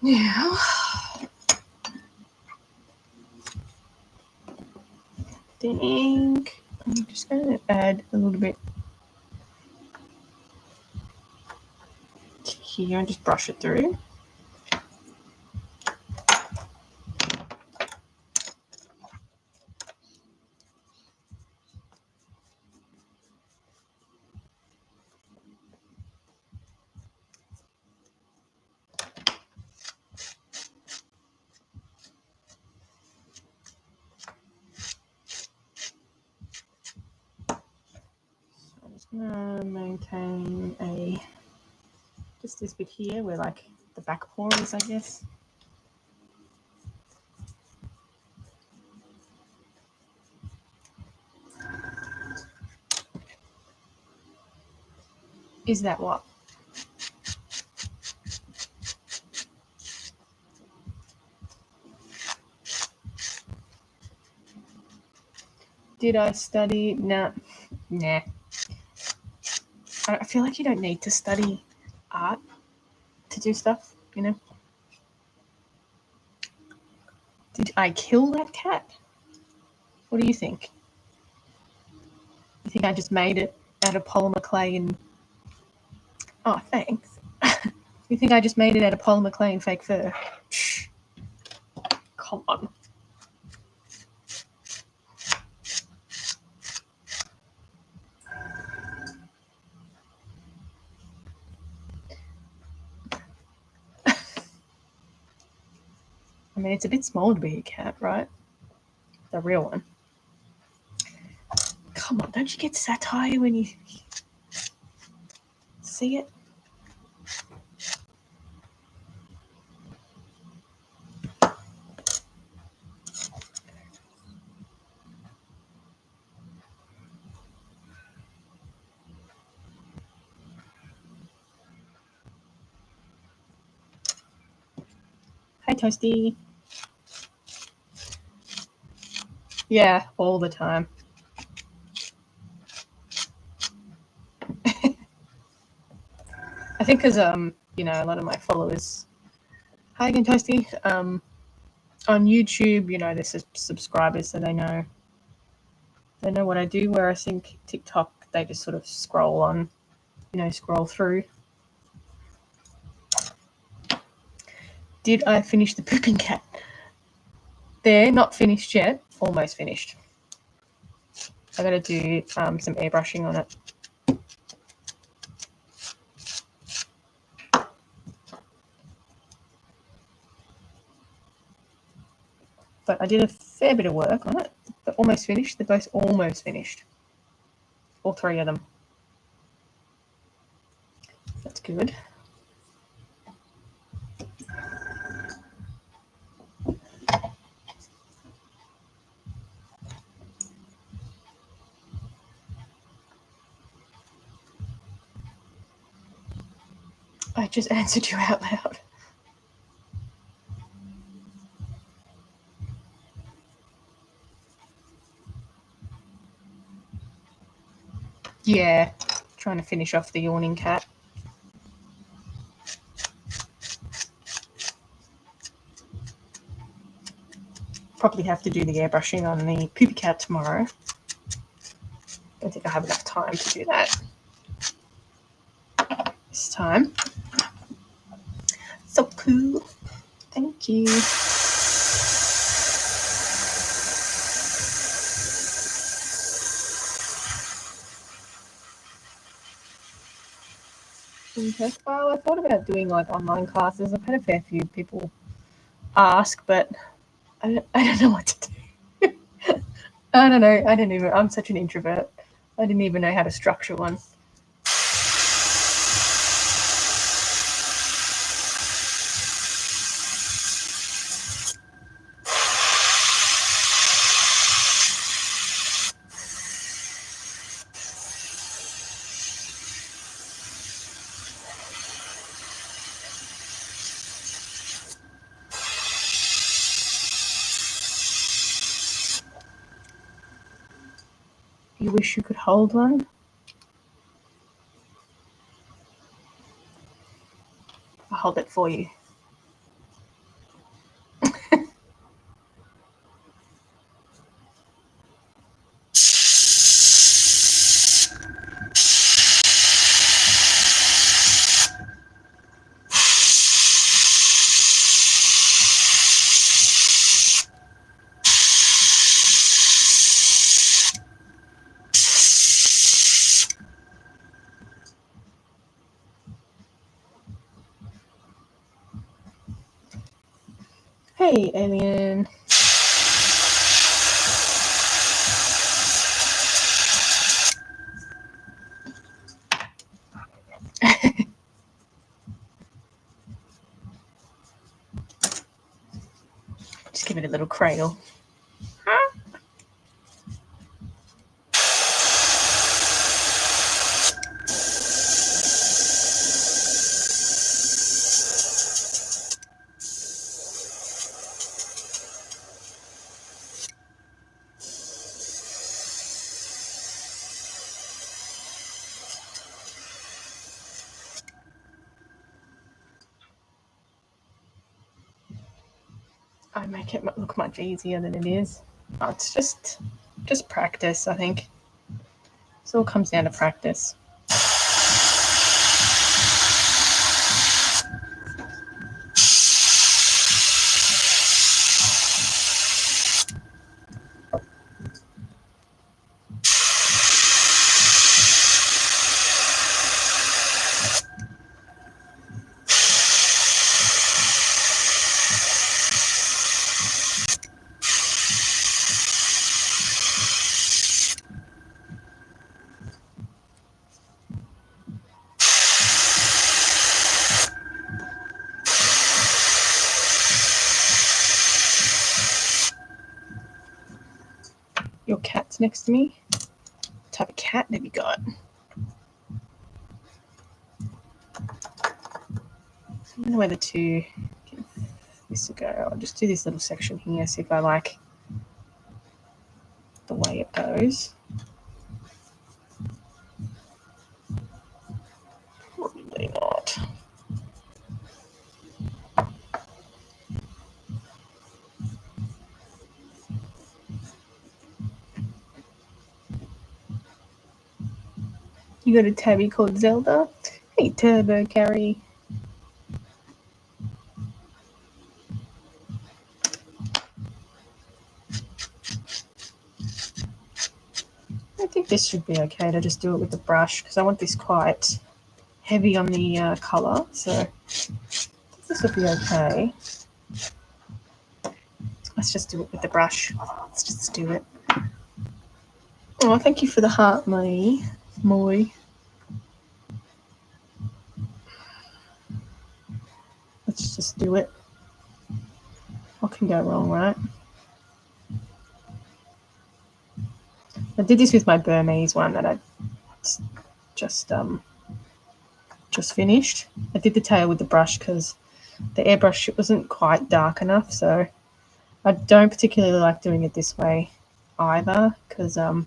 Now, I'm just going to add a little bit here and just brush it through. I'm just going to maintain just this bit here where like the back paw is, I guess. Is that what? Did I study? Nah. I feel like you don't need to study art to do stuff, you know? Did I kill that cat? What do you think? You think I just made it out of polymer clay and... Oh, thanks. You think I just made it out of polymer clay and fake fur? Shh. Come on. I mean, it's a bit small to be a cat, right? The real one. Come on, don't you get satire when you see it? Hi, Toasty. Yeah, all the time. I think because you know, a lot of my followers. Hi again, Toasty. On YouTube, you know, there's subscribers, so they know what I do. Where I think TikTok, they just sort of scroll on, you know, scroll through. Did I finish the pooping cat? They're not finished yet. Almost finished. I got to do some airbrushing on it. But I did a fair bit of work on it. They're almost finished. They're both almost finished. All three of them. That's good. I just answered you out loud. Yeah, trying to finish off the yawning cat. Probably have to do the airbrushing on the poopy cat tomorrow. Don't think I have enough time to do that this time. So cool. Thank you. Okay. Well, I thought about doing like online classes. I've had a fair few people ask, but I don't know what to do. I don't know. I'm such an introvert. I didn't even know how to structure one. You wish you could hold one? I'll hold it for you. Hey, alien. Just give it a little cradle. I make it look much easier than it is. Oh, it's just practice, I think. It all comes down to practice. Your cat's next to me. What type of cat have you got? I don't know whether to give this a go. I'll just do this little section here, see if I like the way it goes. Probably not. You got a tabby called Zelda? Hey, Turbo Carry. I think this should be okay to just do it with the brush because I want this quite heavy on the colour, so this will be okay. Let's just do it with the brush. Let's just do it. Oh, thank you for the heart, Moy. Let's just do it. What can go wrong, right? I did this with my Burmese one that I just finished. I did the tail with the brush because the airbrush it wasn't quite dark enough, so I don't particularly like doing it this way either because it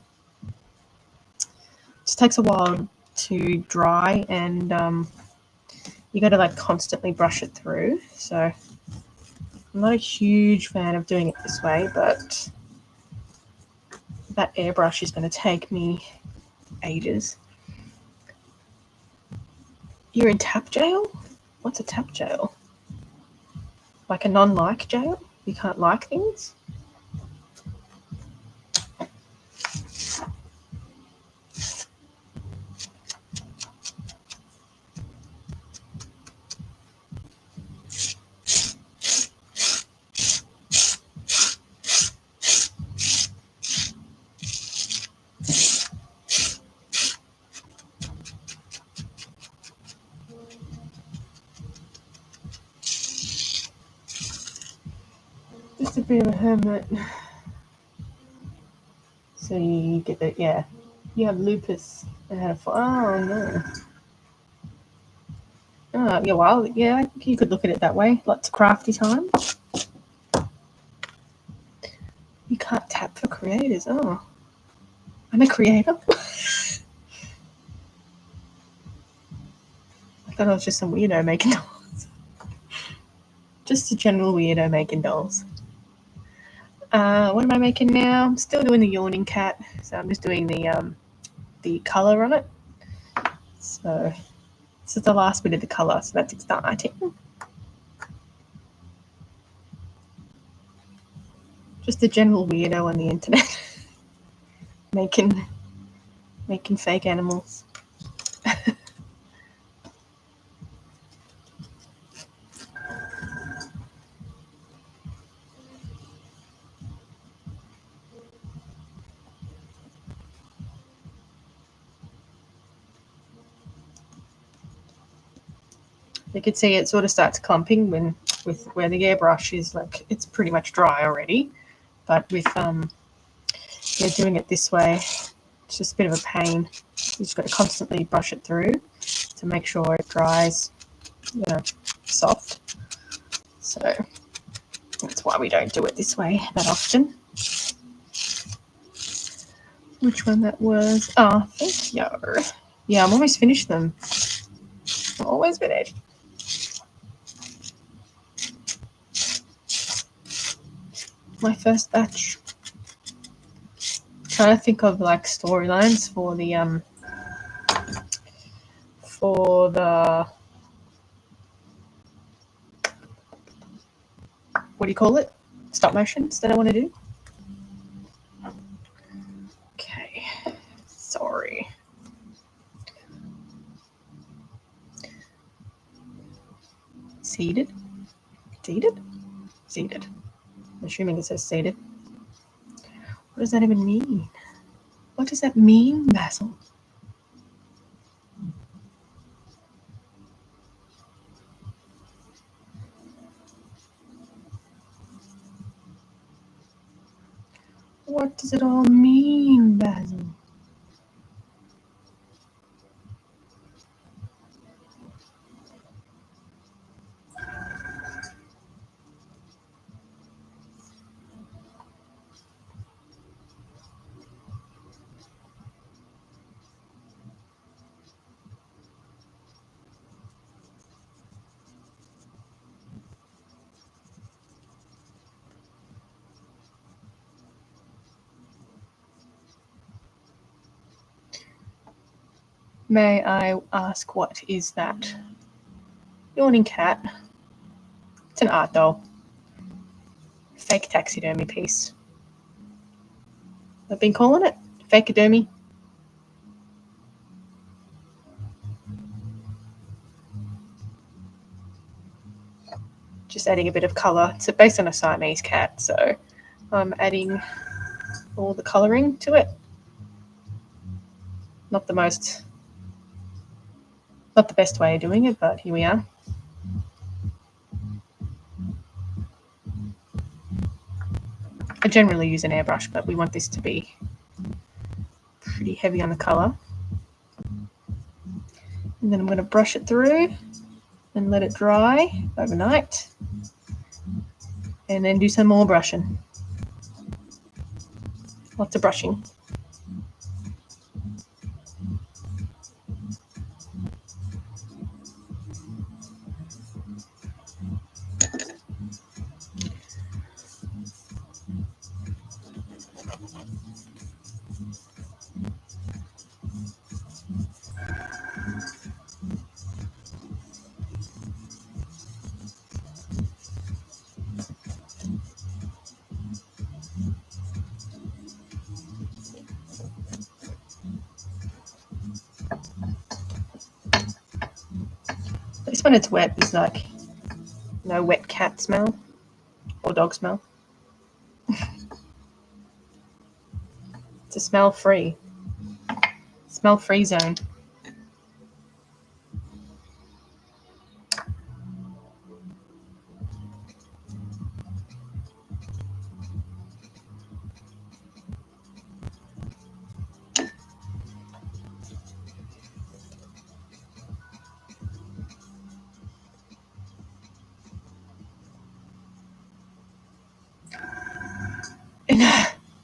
just takes a while to dry and you got to like constantly brush it through. So I'm not a huge fan of doing it this way, but that airbrush is going to take me ages. You're in tap jail? What's a tap jail? Like a non-like jail? You can't like things? Just a bit of a hermit. So you get that, yeah. You have lupus. Oh no. Oh, yeah, well, yeah, I think you could look at it that way. Lots of crafty time. You can't tap for creators. Oh. I'm a creator. I thought I was just some weirdo making dolls. Just a general weirdo making dolls. What am I making now? I'm still doing the yawning cat. So I'm just doing the colour on it. So this is the last bit of the colour, so that's exciting. Just a general weirdo on the internet. making fake animals. You can see it sort of starts clumping with where the airbrush is like it's pretty much dry already. But with doing it this way, it's just a bit of a pain. You just got to constantly brush it through to make sure it dries, soft. So that's why we don't do it this way that often. Which one that was? Oh, thank you. Yeah, I'm almost finished them. I'm always finished. My first batch. Trying to think of like storylines for the what do you call it? Stop motions that I want to do. Okay, sorry. Seated? Seated? Seated. I'm assuming it says seated. What does that even mean? What does that mean, Basil? What does it all mean, Basil? May I ask what is that? Yawning cat. It's an art doll. Fake taxidermy piece. I've been calling it fakeodermy. Just adding a bit of colour. It's based on a Siamese cat, so I'm adding all the colouring to it. Not the best way of doing it, but here we are. I generally use an airbrush, but we want this to be pretty heavy on the colour. And then I'm going to brush it through and let it dry overnight. And then do some more brushing. Lots of brushing. At least when it's wet, there's like no wet cat smell or dog smell. It's a smell-free zone.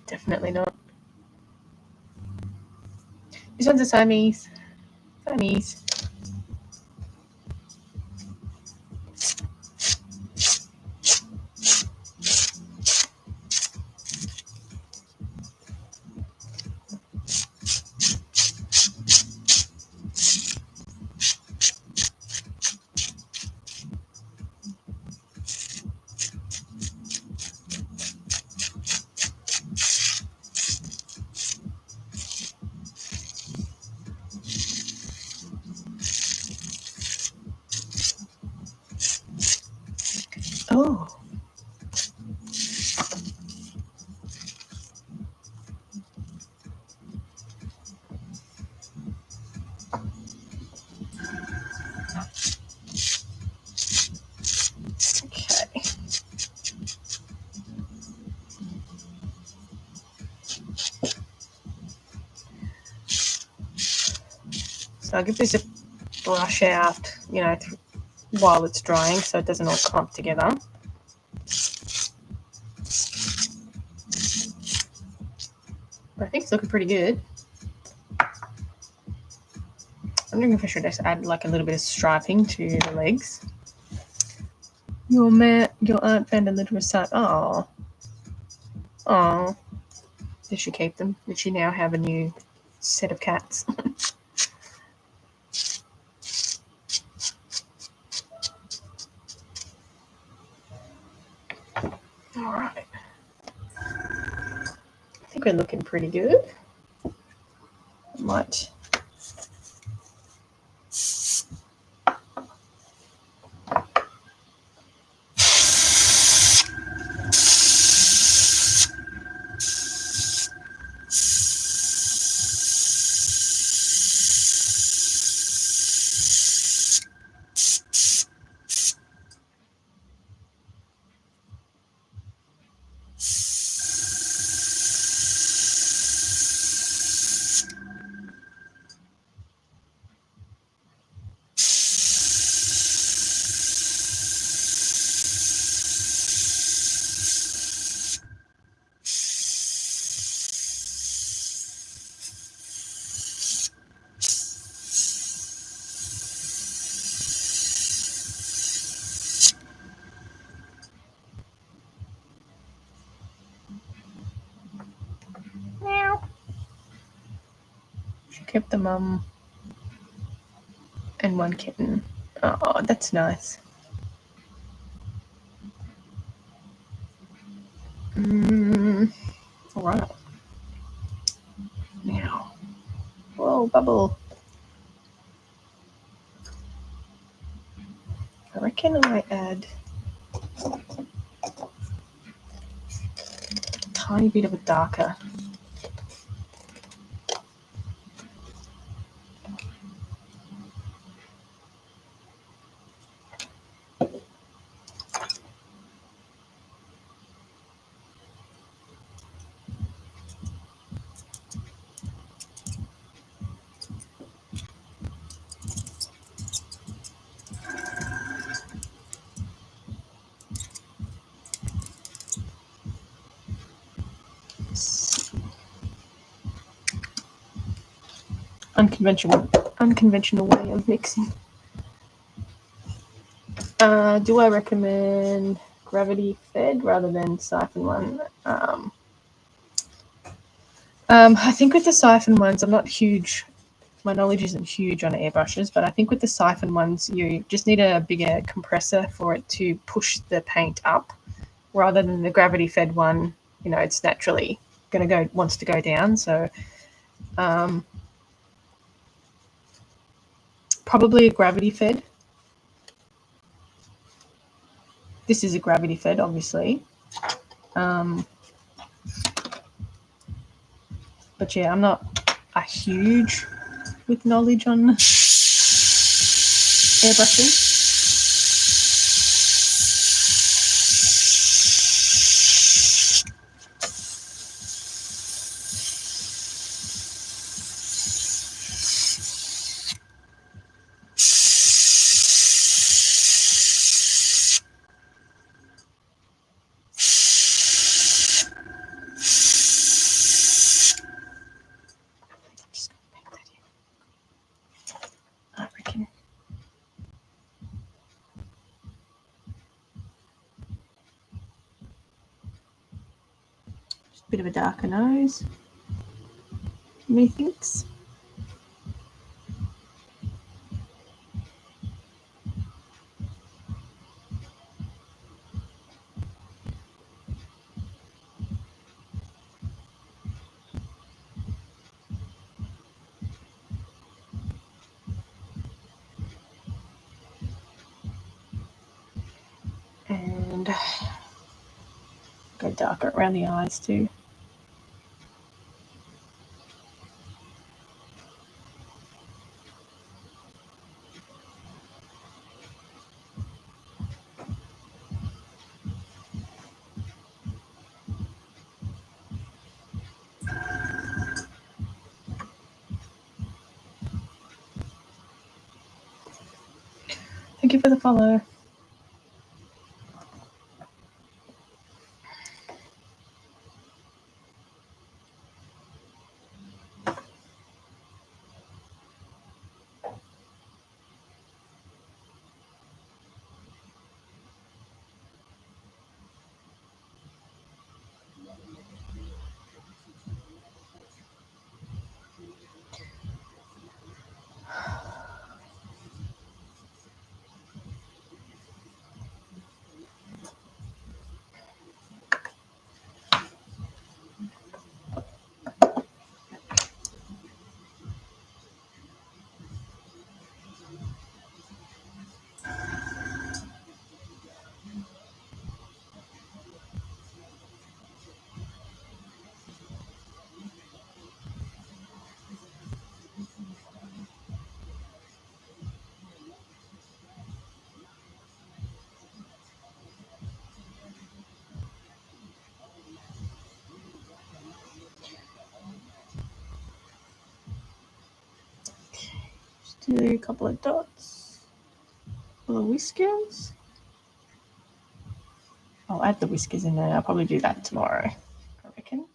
Definitely not. This one's a Siamese. Siamese. Oh. So I'll give this a brush out, while it's drying so it doesn't all clump together. But I think it's looking pretty good. I'm wondering if I should just add like a little bit of striping to the legs. Your aunt found a little receipt. Oh. Did she keep them? Did she now have a new set of cats? All right. I think we're looking pretty good. Might. She kept the mum and one kitten. Oh, that's nice. All right. Now, whoa, bubble. I reckon I might add a tiny bit of a darker. Unconventional way of mixing. Do I recommend gravity fed rather than siphon one? I think with the siphon ones, I'm not huge. My knowledge isn't huge on airbrushes, but I think with the siphon ones, you just need a bigger compressor for it to push the paint up, rather than the gravity fed one. It's naturally wants to go down. So, probably a gravity fed. This is a gravity fed, obviously. But yeah, I'm not a huge with knowledge on airbrushing. I reckon. Just a bit of a darker nose. Methinks. And go darker around the eyes too. Thank you for the follow. Do a couple of dots. For the whiskers. I'll add the whiskers in there. I'll probably do that tomorrow, I reckon.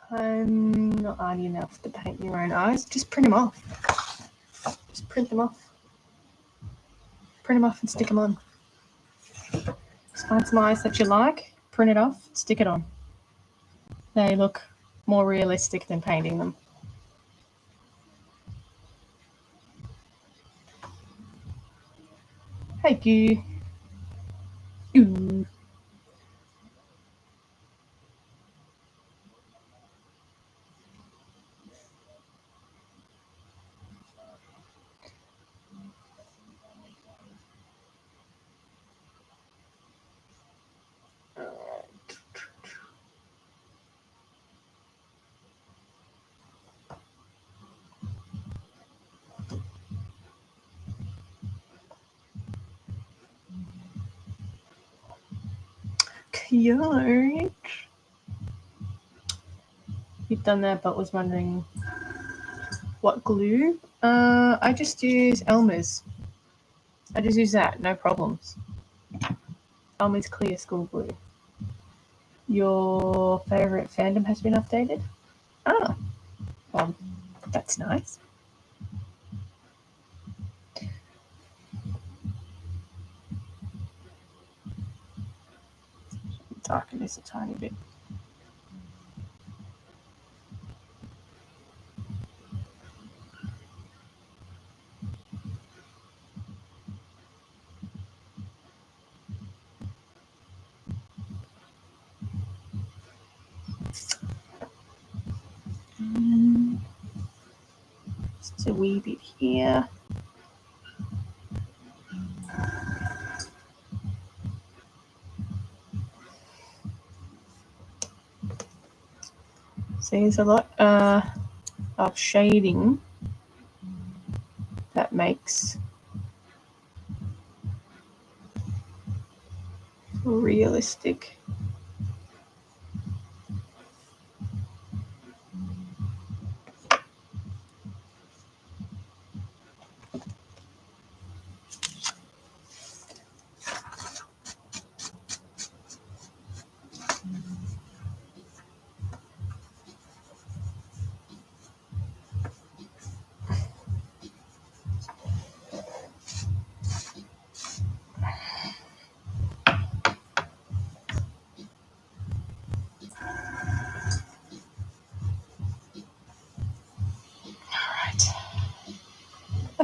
I'm not arty enough to paint your own eyes. Just print them off. Just print them off. Print them off and stick them on. Just find some eyes that you like, print it off, stick it on. They look more realistic than painting them. Thank you. Ooh. Cute. You've done that, but was wondering what glue. I just use Elmer's. I just use that, no problems. Elmer's clear school glue. Your favourite fandom has been updated? Ah, well, that's nice. Darken this a tiny bit. Just a wee bit here. See, there's a lot of shading that makes realistic.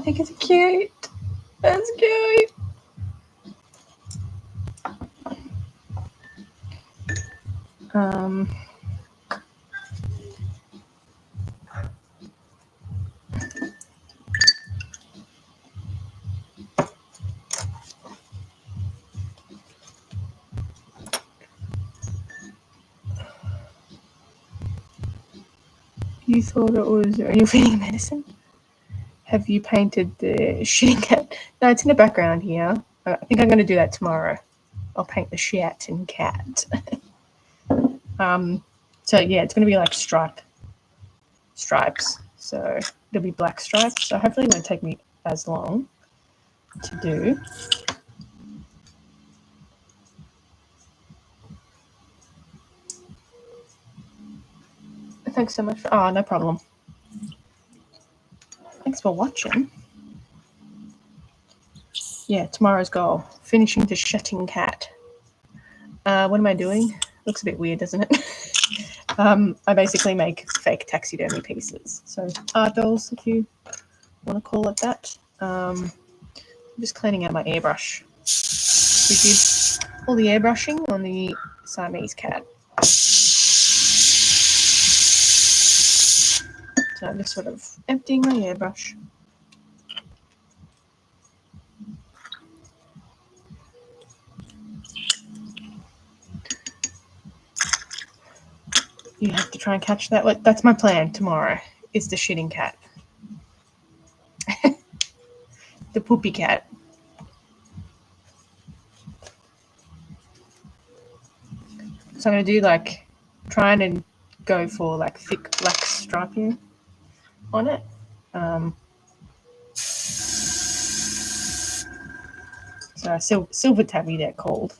think it's cute. That's cute. You thought it was you're feeding medicine? Have you painted the shitting cat? No, it's in the background here. I think I'm going to do that tomorrow. I'll paint the shitting cat. So yeah, it's going to be like stripes. So it'll be black stripes. So hopefully it won't take me as long to do. Thanks so much. Oh, no problem. Thanks for watching. Yeah, tomorrow's goal. Finishing the shitting cat. What am I doing? Looks a bit weird, doesn't it? I basically make fake taxidermy pieces. So art dolls, if you want to call it that. I'm just cleaning out my airbrush. We did all the airbrushing on the Siamese cat. So I'm just sort of emptying my airbrush. You have to try and catch that. That's my plan tomorrow, is the shitting cat. The poopy cat. So I'm going to do trying to go for thick black striping on it. So silver tabby, they're called.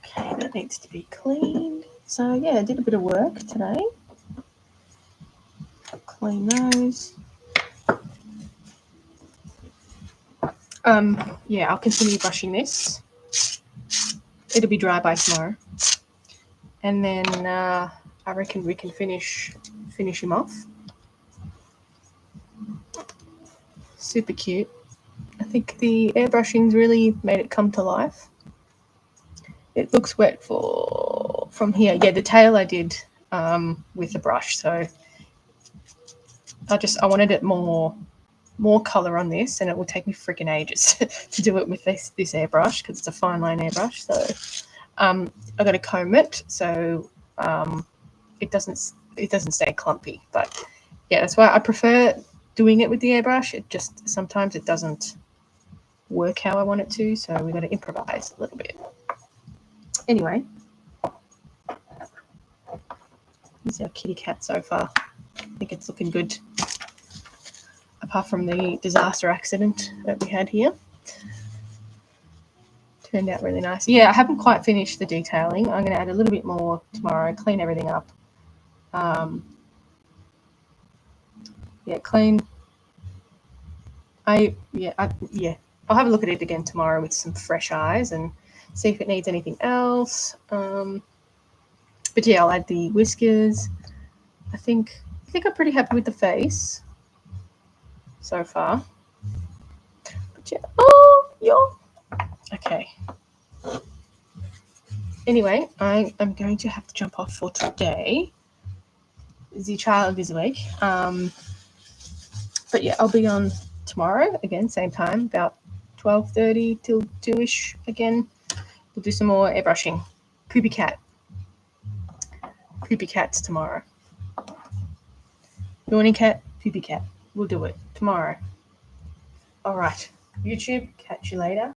Okay, that needs to be cleaned. So yeah, I did a bit of work today. Clean those. Yeah, I'll continue brushing this. It'll be dry by tomorrow. And then I reckon we can finish him off. Super cute. I think the airbrushing's really made it come to life. It looks wet from here. Yeah, the tail I did with the brush. So I wanted it more color on this, and it will take me freaking ages to do it with this airbrush because it's a fine line airbrush. So I got to comb it so it doesn't stay clumpy. But yeah, that's why I prefer doing it with the airbrush. It just sometimes it doesn't work how I want it to, so we got to improvise a little bit. Anyway, this is our kitty cat so far. I think it's looking good, apart from the disaster accident that we had here. Turned out really nice. Yeah, I haven't quite finished the detailing. I'm going to add a little bit more tomorrow, clean everything up. Clean. I'll have a look at it again tomorrow with some fresh eyes and see if it needs anything else. But yeah, I'll add the whiskers. I think I'm pretty happy with the face so far. But yeah, okay. Anyway, I am going to have to jump off for today. The child is awake. But yeah, I'll be on tomorrow again, same time, about 12:30 till 2ish again. We'll do some more airbrushing. Poopy cat. Poopy cats tomorrow. Yawning cat, poopy cat. We'll do it tomorrow. All right. YouTube, catch you later.